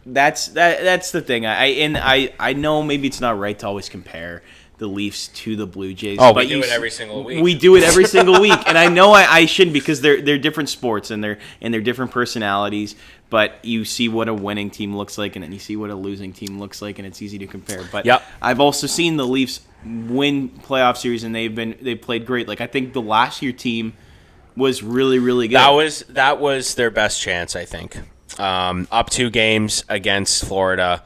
A: that's the thing. I know maybe it's not right to always compare the Leafs to the Blue Jays.
B: Oh,
A: but
B: we do it every single week.
A: We do it every single week, and I know I shouldn't because they're different sports and they're different personalities. But you see what a winning team looks like, and then you see what a losing team looks like, and it's easy to compare. But
B: Yep.
A: I've also seen the Leafs win playoff series, and they've played great. Like I think the last year team was really, really good.
B: That was their best chance, I think. Up 2 games against Florida,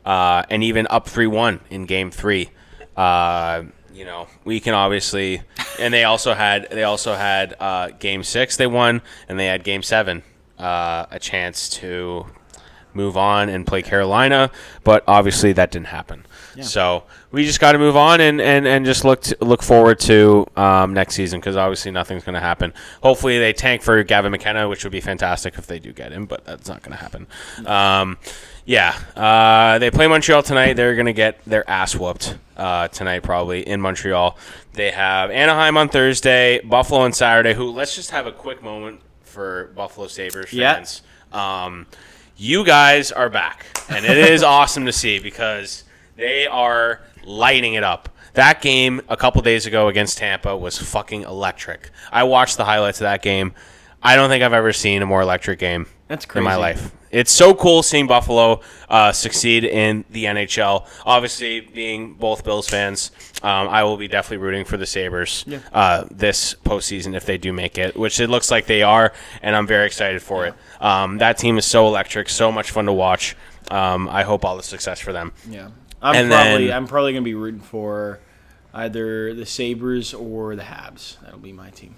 B: and even up 3-1 in Game 3. We can obviously, and they also had Game 6 they won, and they had Game 7, a chance to move on and play Carolina, but obviously that didn't happen. Yeah. So we just got to move on and just look forward to next season, because obviously nothing's going to happen. Hopefully they tank for Gavin McKenna, which would be fantastic if they do get him, but that's not going to happen. They play Montreal tonight. They're going to get their ass whooped tonight probably in Montreal. They have Anaheim on Thursday, Buffalo on Saturday, who, let's just have a quick moment for Buffalo Sabres fans. You guys are back, and it is awesome to see because they are lighting it up. That game a couple days ago against Tampa was fucking electric. I watched the highlights of that game. I don't think I've ever seen a more electric game
A: That's crazy.
B: in my life. It's so cool seeing Buffalo succeed in the NHL. Obviously, being both Bills fans, I will be definitely rooting for the Sabres this postseason if they do make it, which it looks like they are, and I'm very excited for it. That team is so electric, so much fun to watch. I hope all the success for them.
A: Yeah, I'm probably gonna be rooting for either the Sabres or the Habs. That'll be my team.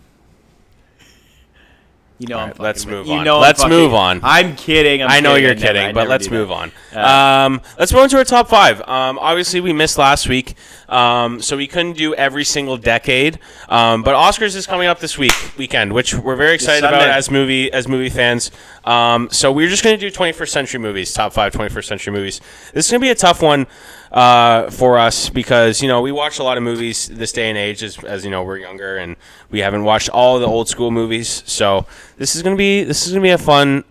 A: You know,
B: right, let's move on.
A: Let's
B: move on.
A: I'm kidding.
B: I know you're kidding, but let's move on. Let's move into our top 5. Obviously, we missed last week, so we couldn't do every single decade. But Oscars is coming up this weekend, which we're very excited about as movie fans. So we're just going to do 21st century movies, top 5 21st century movies. This is going to be a tough one for us because we watch a lot of movies this day and age as we're younger and we haven't watched all the old school movies. So this is gonna be a fun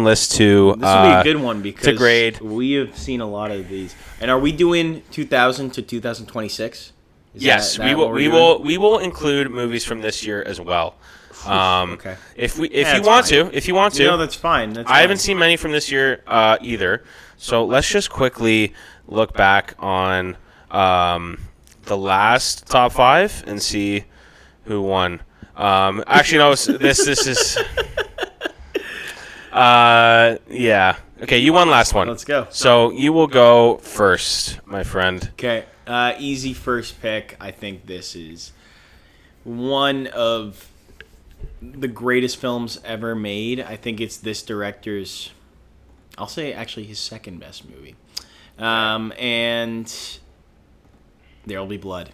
B: list to.
A: This will be a good one because
B: to grade.
A: We have seen a lot of these. And are we doing 2000 to 2026?
B: Yes, we will include movies from this year as well.
A: Okay.
B: If you want to.
A: No, that's fine.
B: I haven't seen many from this year either. So let's just quickly look back on the last top 5 and see who won. Actually, no. This is. Yeah. Okay, you won last one.
A: Let's go.
B: So you will go first, my friend.
A: Okay. Easy first pick. I think this is one of the greatest films ever made. I think it's this director's. I'll say actually his second best movie. And There'll Be Blood.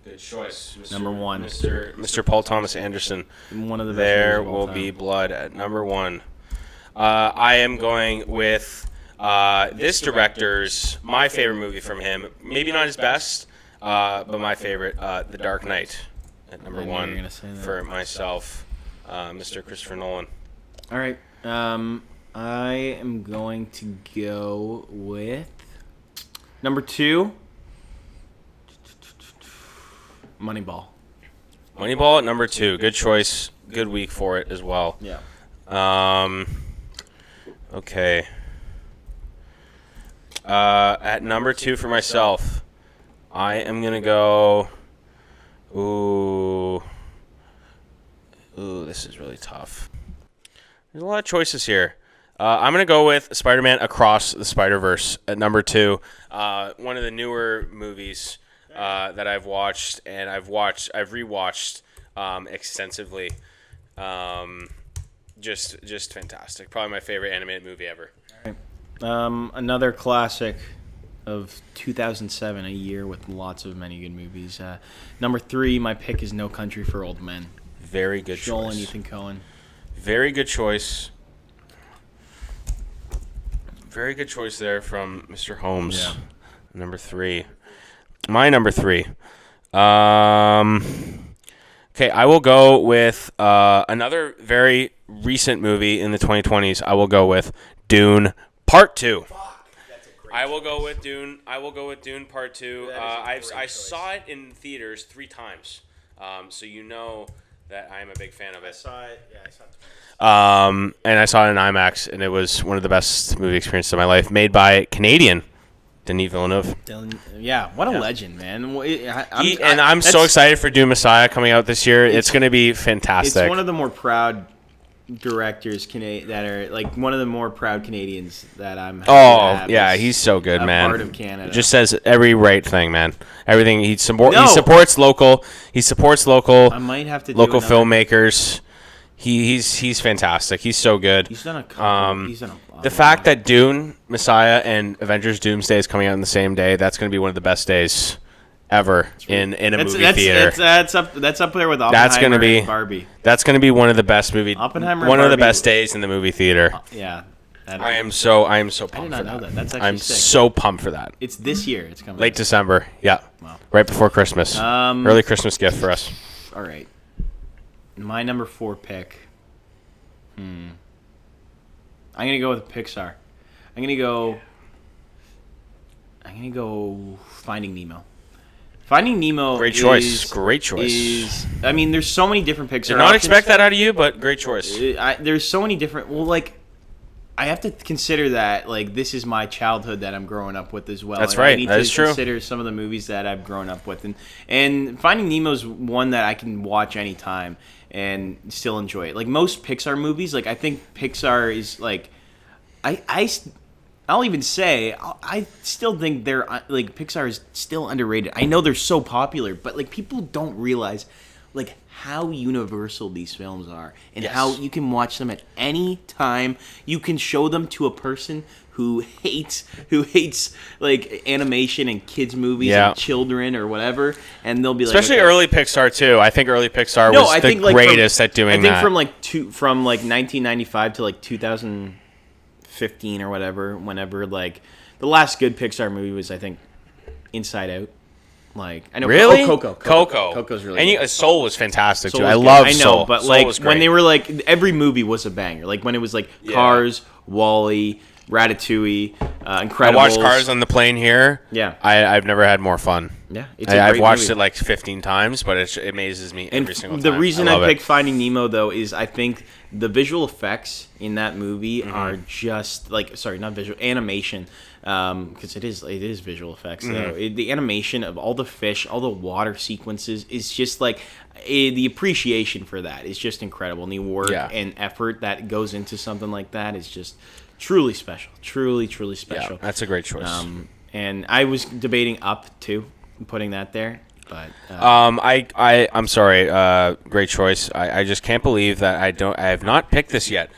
B: Good choice, Mr.
A: Number 1.
B: Mr. Paul Thomas Anderson.
A: One of the best
B: There
A: movies of all
B: Will
A: time.
B: Be Blood at number 1. I am going with this director's my favorite movie from him. Maybe not his best, but my favorite, The Dark Knight at number 1 for myself, Mr. Christopher Nolan.
A: All right. I am going to go with number 2, Moneyball.
B: Moneyball at number 2. Good choice. Good week for it as well.
A: Yeah.
B: Okay. At number 2 for myself, I am going to go... Ooh, this is really tough. There's a lot of choices here. I'm going to go with Spider-Man Across the Spider-Verse at number 2. One of the newer movies that I've watched, and I've rewatched extensively. Just fantastic. Probably my favorite animated movie ever.
A: All right. Another classic of 2007, a year with lots of many good movies. Number 3, my pick is No Country for Old Men.
B: Very good
A: Joel
B: choice.
A: and Ethan Coen.
B: Very good choice. Very good choice there from Mr. Holmes.
A: Yeah.
B: Number 3. My number 3. Okay, I will go with another very recent movie in the 2020s. I will go with Dune Part 2. I will go with Dune. Part 2. I saw it in theaters 3 times, so you know that I am a big fan of it.
A: I saw it twice.
B: And I saw it in IMAX, and it was one of the best movie experiences of my life, made by Canadian Denis Villeneuve.
A: What a legend, man.
B: I'm so excited for Dune Messiah coming out this year. It's going to be fantastic.
A: It's one of the more proud directors that are like one of the more proud Canadians that I'm.
B: He's so good, man.
A: Part of Canada.
B: Just says every right thing, man. Everything he supports local. He supports local.
A: I might have to
B: local filmmakers. He's fantastic. He's so good.
A: He's done a couple.
B: The fact that Dune Messiah and Avengers Doomsday is coming out on the same day, that's going to be one of the best days ever in a movie theater.
A: That's up there with Oppenheimer and Barbie.
B: That's going to be one of the best
A: Oppenheimer.
B: One of the best days in the movie theater.
A: Yeah.
B: I am so pumped for that.
A: I did not know that. That's actually
B: I'm
A: sick.
B: so pumped for that.
A: It's this year. It's coming.
B: Late December. Yeah.
A: Wow.
B: Right before Christmas. Early Christmas gift for us.
A: All right. My number 4 pick. I'm gonna go with Pixar. I'm gonna go Finding Nemo. Finding Nemo.
B: Great choice. Great choice.
A: I mean, there's so many different Pixar.
B: Did not expect that out of you, but great choice.
A: There's so many different. Well, like, I have to consider that like this is my childhood that I'm growing up with as well.
B: That's
A: and
B: right.
A: I need
B: that
A: to
B: is true.
A: Consider some of the movies that I've grown up with, and Finding Nemo's one that I can watch anytime and still enjoy it. Like most Pixar movies, like I think Pixar is like, I'll even say I still think they're like Pixar is still underrated. I know they're so popular, but like people don't realize like how universal these films are and
B: Yes.
A: how you can watch them at any time. You can show them to a person who hates like animation and kids movies and children or whatever, and they'll be like,
B: especially
A: okay.
B: early Pixar too. I think early Pixar was the greatest at doing that.
A: I think from 1995 to like 2015 or whatever, whenever like the last good Pixar movie was I think Inside Out. Like I know,
B: really?
A: Coco. Coco's really good.
B: Soul was fantastic too.
A: Soul
B: I
A: was
B: love
A: good.
B: Soul.
A: I know, but
B: Soul
A: like
B: was
A: when
B: great.
A: they were like every movie was a banger. Like when it was like Cars, Wall-E, Ratatouille, Incredibles.
B: I watched Cars on the plane here.
A: Yeah.
B: I've never had more fun.
A: Yeah,
B: I've watched it like 15 times, but it amazes me every single time.
A: The reason I picked
B: it.
A: Finding Nemo though is I think the visual effects in that movie are just like not visual animation, because it is visual effects though. The animation of all the fish, all the water sequences is just like the appreciation for that is just incredible, and the work and effort that goes into something like that is just truly special, truly special.
B: Yeah, that's a great choice.
A: And I was debating Up too, putting that there. But
B: I'm sorry. Great choice. I just can't believe that I have not picked this yet.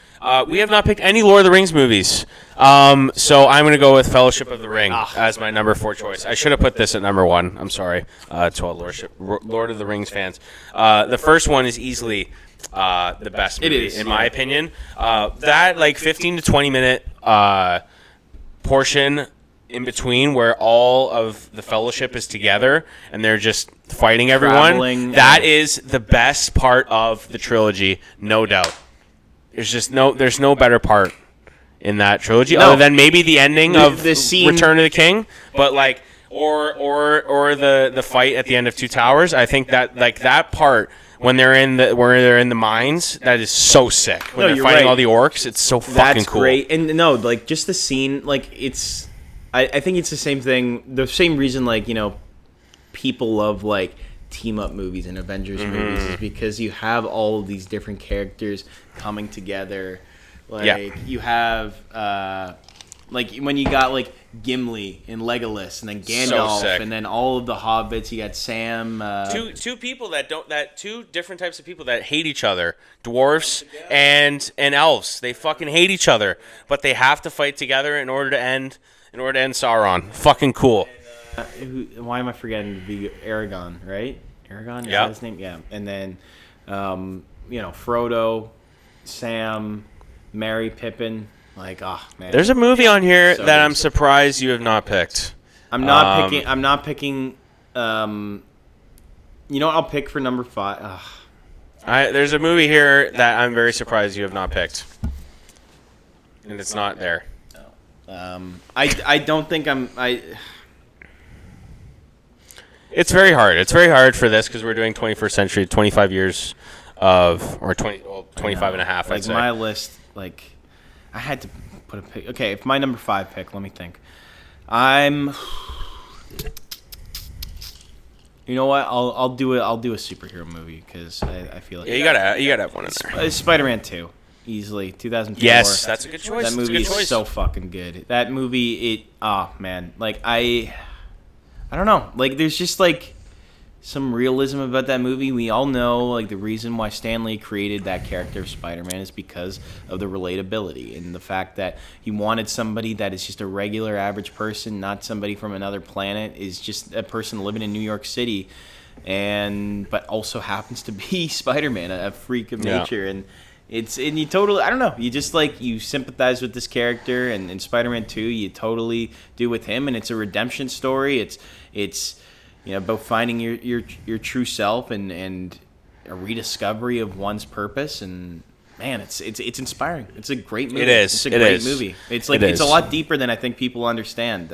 B: We have not picked any Lord of the Rings movies. So I'm gonna go with Fellowship of the Ring as my number 4 choice. I should have put this at number 1. I'm sorry to all Lord of the Rings fans. The first one is easily the best movie in my opinion. That like 15 to 20 minute portion in between where all of the Fellowship is together and they're just fighting everyone. That is the best part of the trilogy, no doubt. There's no better part in that trilogy other than maybe the ending of
A: the scene,
B: Return of the King, but like or the fight at the end of Two Towers. I think that like that part when they're in the mines, that is so sick. When they're fighting all the orcs, it's so fucking cool.
A: That's great. And no, like just the scene, like it's I think it's the same thing. The same reason, like, you know, people love like team up movies and Avengers movies is because you have all of these different characters coming together. Like you have like when you got like Gimli and Legolas and then Gandalf and then all of the hobbits. You got Sam.
B: Two different types of people that hate each other: dwarves and elves. They fucking hate each other, but they have to fight together in order to end Sauron. Fucking cool.
A: Why am I forgetting to be Aragon? Right, Aragon. Is that his name? Yeah. And then, you know, Frodo, Sam, Merry, Pippin. Like, oh man.
B: There's a movie on here that I'm surprised you have not picked.
A: I'm not picking. You know what? I'll pick for number 5.
B: There's a movie here that I'm very surprised you have not picked, and it's not there.
A: I don't think
B: It's very hard. It's very hard for this because we're doing 21st century, 25 years of, or 25 and a half, I'd
A: like
B: say.
A: my list, like, I had to put a pick. Okay, if my number 5 pick, let me think. You know what? I'll do it. I'll do a superhero movie because I feel like
B: you gotta have one in there.
A: Spider-Man 2, easily 2004.
B: Yes, that's a good choice.
A: That movie is so fucking good. That movie, man, like I don't know. Like there's just like some realism about that movie. We all know like the reason why Stan Lee created that character of Spider-Man is because of the relatability and the fact that he wanted somebody that is just a regular average person, not somebody from another planet, is just a person living in New York City but also happens to be Spider-Man, a freak of nature. And you totally, I don't know, you just like, you sympathize with this character, and in Spider-Man 2 you totally do with him, and it's a redemption story. It's you know, about finding your true self and a rediscovery of one's purpose, and man, it's inspiring. It's a great movie.
B: It is.
A: It's a
B: It
A: great
B: is.
A: movie. It's like
B: It
A: it's a
B: is.
A: lot deeper than I think people understand.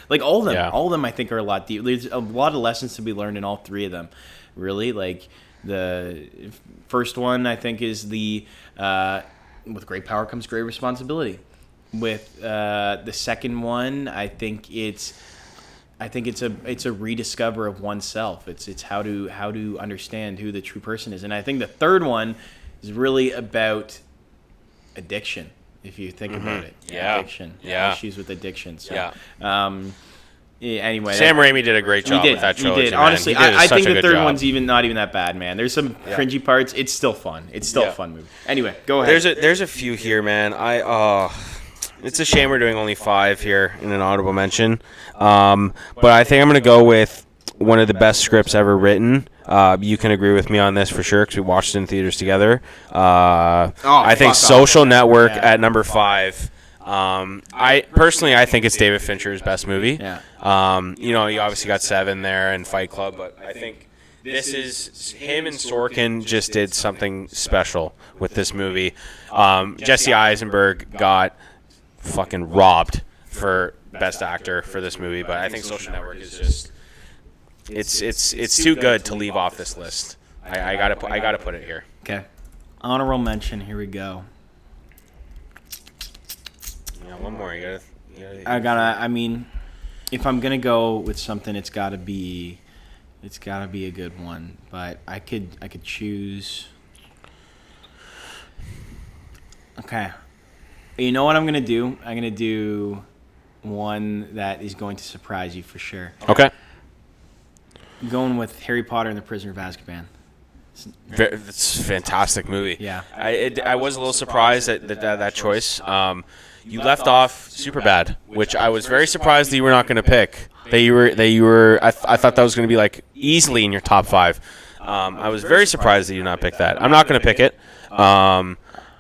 A: Like all of them.
B: Yeah.
A: All of them I think are a lot deep. There's a lot of lessons to be learned in all three of them. Really, like the first one I think is the with great power comes great responsibility. With the second one, I think it's a rediscover of oneself. It's how to understand who the true person is. And I think the third one is really about addiction. If you think about it,
B: Yeah.
A: addiction,
B: Yeah.
A: issues with addiction. So,
B: Yeah.
A: Anyway,
B: Sam Raimi did a great job with that trilogy.
A: He did.
B: man.
A: Honestly,
B: He did
A: I
B: such
A: think
B: a
A: the
B: good
A: third
B: job.
A: one's not even that bad, man. There's some cringy parts. It's still fun. It's still a fun movie. Anyway, go ahead.
B: There's a few here, man. It's a shame we're doing only 5 here in an audible mention. But I think I'm gonna go with one of the best scripts ever written. You can agree with me on this for sure because we watched it in theaters together. I think Social Network at number 5. I think it's David Fincher's best movie.
A: Yeah.
B: You obviously got Seven there and Fight Club, but I think this is him and Sorkin just did something special with this movie. Jesse Eisenberg got fucking robbed for best actor for this movie, but I think Social Network is just it's too good to leave off this list. I gotta put it here.
A: Okay. Honorable mention. Here we go.
B: Yeah, one more.
A: I mean, if I'm gonna go with something, it's gotta be a good one. But I could choose. Okay. You know what I'm gonna do? I'm gonna do one that is going to surprise you for sure.
B: Okay.
A: I'm going with Harry Potter and the Prisoner of Azkaban.
B: It's a fantastic movie.
A: Yeah.
B: I was a little surprised at that choice. You left off Superbad, which I was very surprised that you were not going to pick. That you were. I thought that was going to be like easily in your top 5. I was very surprised that you did not pick that. I'm not going to pick it.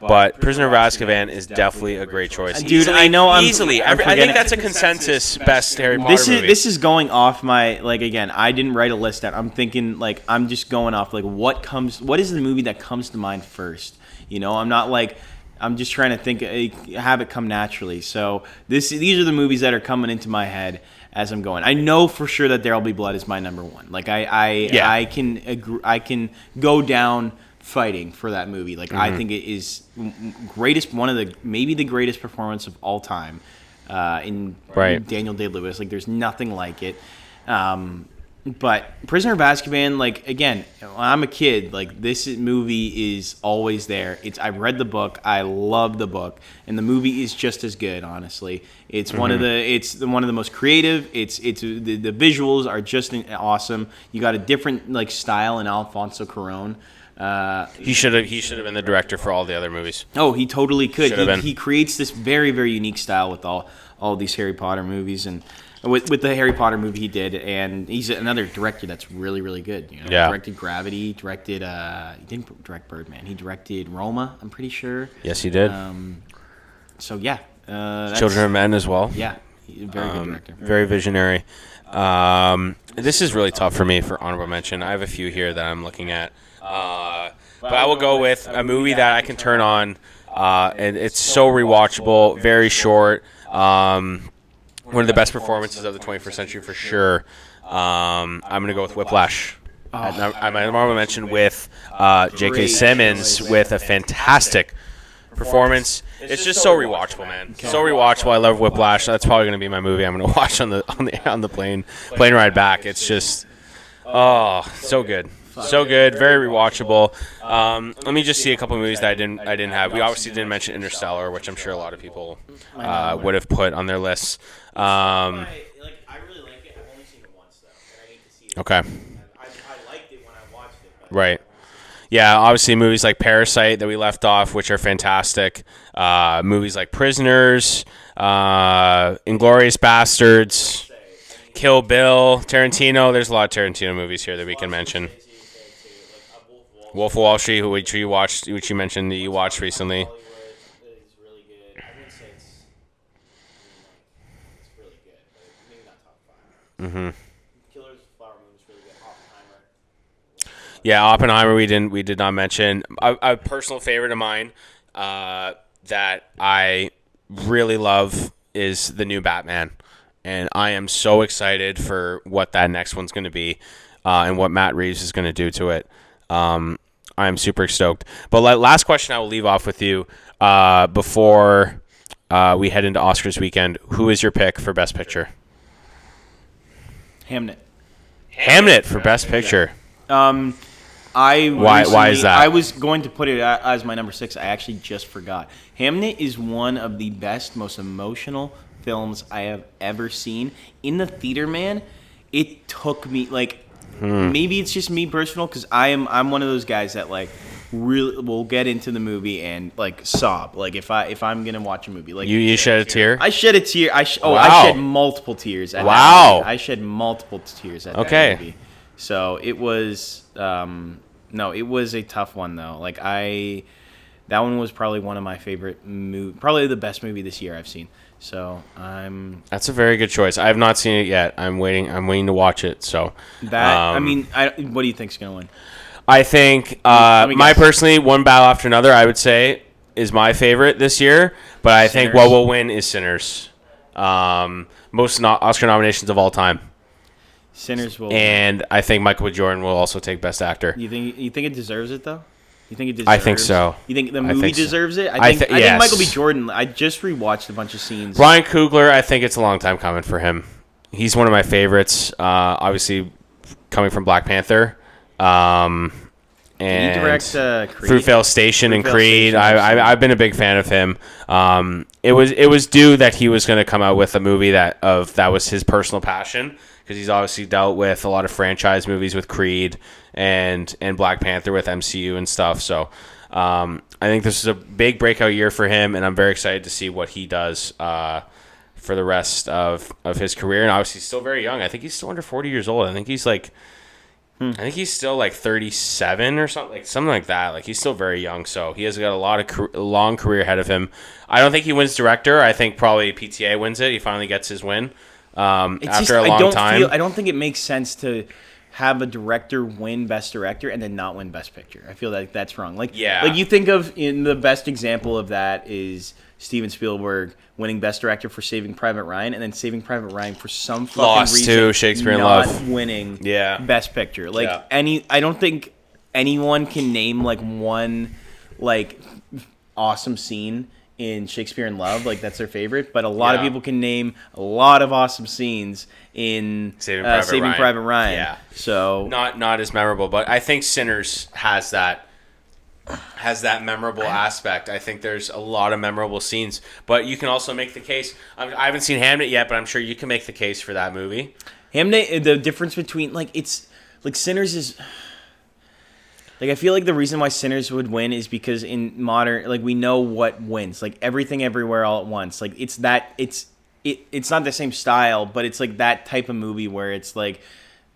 B: But Prisoner of Azkaban is definitely a great choice.
A: Dude, easily, I know.
B: I think that's a consensus best Harry Potter movie.
A: This is going off my, like, again, I didn't write a list down. I'm thinking, like, I'm just going off, like, what is the movie that comes to mind first? I'm not like, I'm just trying to think, have it come naturally. So these are the movies that are coming into my head as I'm going. I know for sure that There'll Be Blood is my number 1. Like, I can go down fighting for that movie. Like, I think it is maybe the greatest performance of all time in Daniel Day-Lewis. Like, there's nothing like it. But Prisoner of Azkaban, like, again, when I'm a kid, like, this movie is always there. I've read the book. I love the book, and the movie is just as good. Honestly, it's one of the most creative. The visuals are just awesome. You got a different, like, style in Alfonso Cuarón.
B: He should have been the director for all the other movies.
A: Oh, he totally could.
B: Been.
A: He creates this very, very unique style with all these Harry Potter movies, and with the Harry Potter movie he did, and he's another director that's really, really good.
B: Yeah.
A: Directed Gravity, he didn't direct Birdman. He directed Roma, I'm pretty sure.
B: Yes, he did.
A: So yeah,
B: Children of Men as well.
A: Yeah, very good director.
B: Very visionary. This is really tough for me for honorable mention. I have a few here that I'm looking at. But I will go with a movie that I can turn on, and it's so rewatchable, very short. One of the best performances of the 21st century for sure. I'm going to go with Whiplash. I'm going to mention with J.K. Simmons with a fantastic performance. It's just so rewatchable, man. So rewatchable. I love Whiplash. That's probably going to be my movie I'm going to watch on the plane ride back. It's just so good. So good, very rewatchable. Let me just see a couple movies that I didn't have. We obviously didn't mention Interstellar, which I'm sure a lot of people would have put on their lists.
A: I really like it. I've only seen it once though, and I need to see it.
B: Okay.
A: I liked it when I watched it. But
B: Right. Yeah, obviously movies like Parasite that we left off, which are fantastic. Movies like Prisoners, Inglourious Bastards, Kill Bill, Tarantino. There's a lot of Tarantino movies here that we can mention. Wolf of Wall Street, which you mentioned that you watched recently.
A: Hollywood is really good. I wouldn't say it's really good, but maybe not top 5.
B: Mm-hmm.
A: Killer's Flower Moon is really good. Oppenheimer.
B: Yeah, Oppenheimer. We did not mention a personal favorite of mine that I really love is the new Batman, and I am so excited for what that next one's going to be, and what Matt Reeves is going to do to it. I am super stoked. But last question, I will leave off with you before we head into Oscars weekend. Who is your pick for Best Picture? Hamnet for Best Picture. Why is that?
A: I was going to put it as my number 6. I actually just forgot. Hamnet is one of the best, most emotional films I have ever seen. In the theater, man, it took me maybe it's just me personal because I'm one of those guys that really will get into the movie and sob. If I'm gonna watch a movie,
B: you shed a tear.
A: I shed a tear.
B: Wow.
A: I shed multiple tears. At
B: wow.
A: That movie. I shed multiple tears at that movie. So it was it was a tough one though. That one was probably one of my favorite probably the best movie this year I've seen. So
B: That's a very good choice. I have not seen it yet. I'm waiting to watch it. So
A: what do you think's gonna win?
B: I think personally, One Battle After Another, I would say, is my favorite this year. But I think what will win is Sinners. Most Oscar nominations of all time.
A: Sinners will.
B: And I think Michael B. Jordan will also take Best Actor.
A: You think it deserves it though? You think it deserves?
B: I think so.
A: You think the movie deserves it?
B: I think
A: Michael B. Jordan. I just rewatched a bunch of scenes.
B: Ryan Coogler, I think it's a long time coming for him. He's one of my favorites. Obviously, coming from Black Panther. And
A: he direct Creed?
B: Fruitvale Station and Creed. I've been a big fan of him. It was due that he was going to come out with a movie that was his personal passion, because he's obviously dealt with a lot of franchise movies with Creed and Black Panther with MCU and stuff. So I think this is a big breakout year for him, and I'm very excited to see what he does for the rest of his career. And obviously, he's still very young. I think he's still under 40 years old. I think he's still 37 or something like that. He's still very young, so he has got a long career ahead of him. I don't think he wins director. I think probably PTA wins it. He finally gets his win after a long time.
A: I don't think it makes sense to have a director win Best Director and then not win Best Picture. I feel like that's wrong. You think of, in the best example of that is Steven Spielberg winning Best Director for Saving Private Ryan, and then Saving Private Ryan for some fucking reason
B: to Shakespeare in
A: not
B: Love
A: winning Best Picture. I don't think anyone can name one awesome scene in Shakespeare in Love, that's their favorite, but a lot of people can name a lot of awesome scenes in Saving Private Ryan.
B: Yeah.
A: So
B: not as memorable, but I think Sinners has that memorable aspect. I think there's a lot of memorable scenes, but you can also make the case. I haven't seen Hamnet yet, but I'm sure you can make the case for that movie.
A: Hamnet, the difference between Sinners is. I feel like the reason why Sinners would win is because in modern, we know what wins. Everything Everywhere All at Once. It's not the same style, but it's that type of movie where it's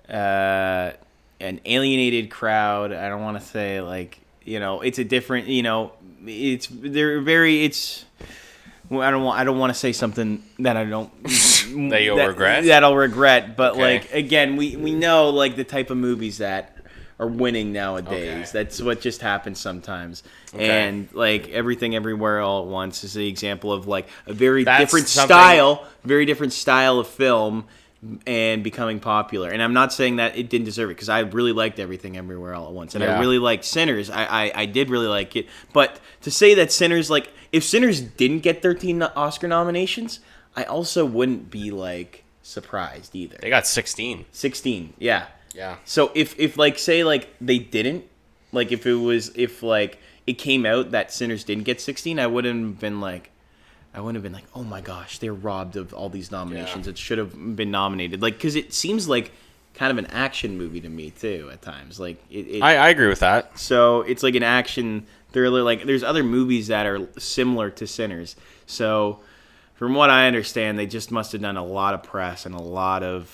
A: an alienated crowd. I don't want to say it's a different, I don't want to say something that I don't
B: that you'll regret.
A: That I'll regret, but
B: okay.
A: Again, we know the type of movies that are winning nowadays.
B: Okay.
A: That's what just happens sometimes.
B: Okay.
A: And Everything Everywhere All at Once is the example of a very different style of film and becoming popular. And I'm not saying that it didn't deserve it, because I really liked Everything Everywhere All at Once, and I really liked Sinners. I did really like it. But to say that Sinners, if Sinners didn't get 13 Oscar nominations, I also wouldn't be surprised either.
B: They got 16.
A: 16, yeah.
B: Yeah.
A: So if say they didn't, if it came out that Sinners didn't get 16, I wouldn't have been oh my gosh, they're robbed of all these nominations.
B: Yeah.
A: It should have been nominated. Because it seems kind of an action movie to me too at times. I
B: agree with that.
A: So it's an action thriller. There's other movies that are similar to Sinners. So from what I understand, they just must have done a lot of press and a lot of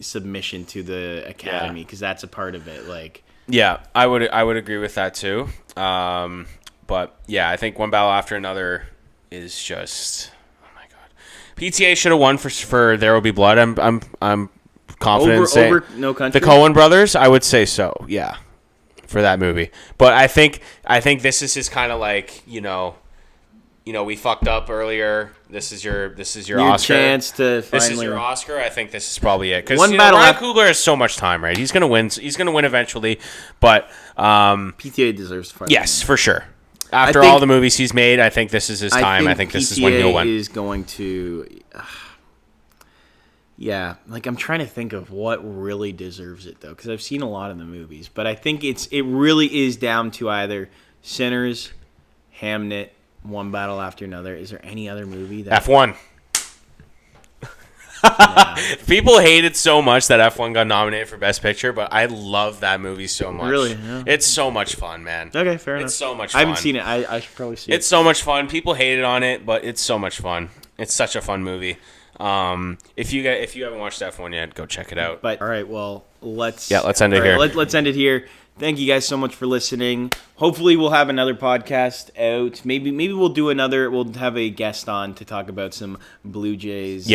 A: submission to the Academy, because that's a part of it.
B: Yeah, I would agree with that too. But yeah, I think One Battle After Another is just, oh my god. PTA should have won for There Will Be Blood. I'm confident in saying
A: over No Country.
B: The Coen brothers, I would say so. Yeah. for that movie. But I think this is his kind of like, we fucked up earlier. This is your Oscar.
A: Chance to finally.
B: This is your Oscar. I think this is probably it. Because
A: One battle
B: Ryan Coogler has so much time, right? He's gonna win. He's gonna win eventually. But
A: PTA deserves to finally.
B: Yes, for sure. After all the movies he's made, I think this is his time. I think this is when he'll win.
A: Is going to. Yeah, like I'm trying to think of what really deserves it though, because I've seen a lot of the movies, but I think it really is down to either Sinners, Hamnet, One Battle After Another. Is there any other movie that
B: F1? Yeah. People hate it so much that F1 got nominated for Best Picture, but I love that movie so much.
A: Really? Yeah.
B: It's so much fun, man.
A: Okay, fair enough.
B: It's so much fun.
A: I haven't seen it. I should probably see it.
B: It's so much fun. People hated on it, but it's so much fun. It's such a fun movie. If you haven't watched F1 yet, go check it out.
A: But all right, well, let's
B: end it here.
A: Let's end it here. Thank you guys so much for listening. Hopefully, we'll have another podcast out. Maybe we'll do another. We'll have a guest on to talk about some Blue Jays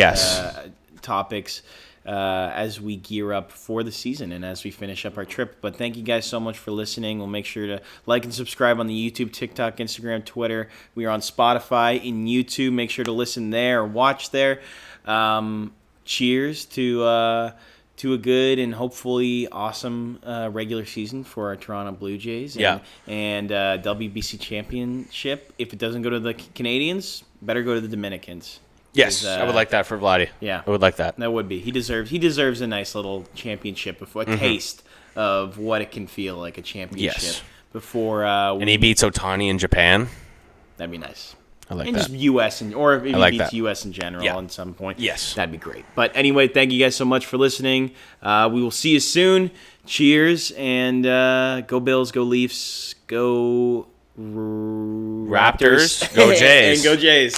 A: topics as we gear up for the season and as we finish up our trip. But thank you guys so much for listening. We'll make sure to like and subscribe on the YouTube, TikTok, Instagram, Twitter. We are on Spotify and YouTube. Make sure to listen there or watch there. Cheers to a good and hopefully awesome regular season for our Toronto Blue Jays. And WBC championship. If it doesn't go to the Canadians, better go to the Dominicans.
B: Yes, I would like that for Vladdy.
A: Yeah,
B: I would like that.
A: That would be. He deserves a nice little championship before a taste of what it can feel like a championship.
B: Yes.
A: Before
B: and he beats Ohtani in Japan.
A: That'd be nice.
B: I like
A: and
B: that.
A: Just U.S. or if he beats
B: that.
A: U.S. in general at some point.
B: Yes.
A: That'd be great. But anyway, thank you guys so much for listening. We will see you soon. Cheers, and go Bills, go Leafs, go
B: Raptors, go Jays.
A: And go Jays.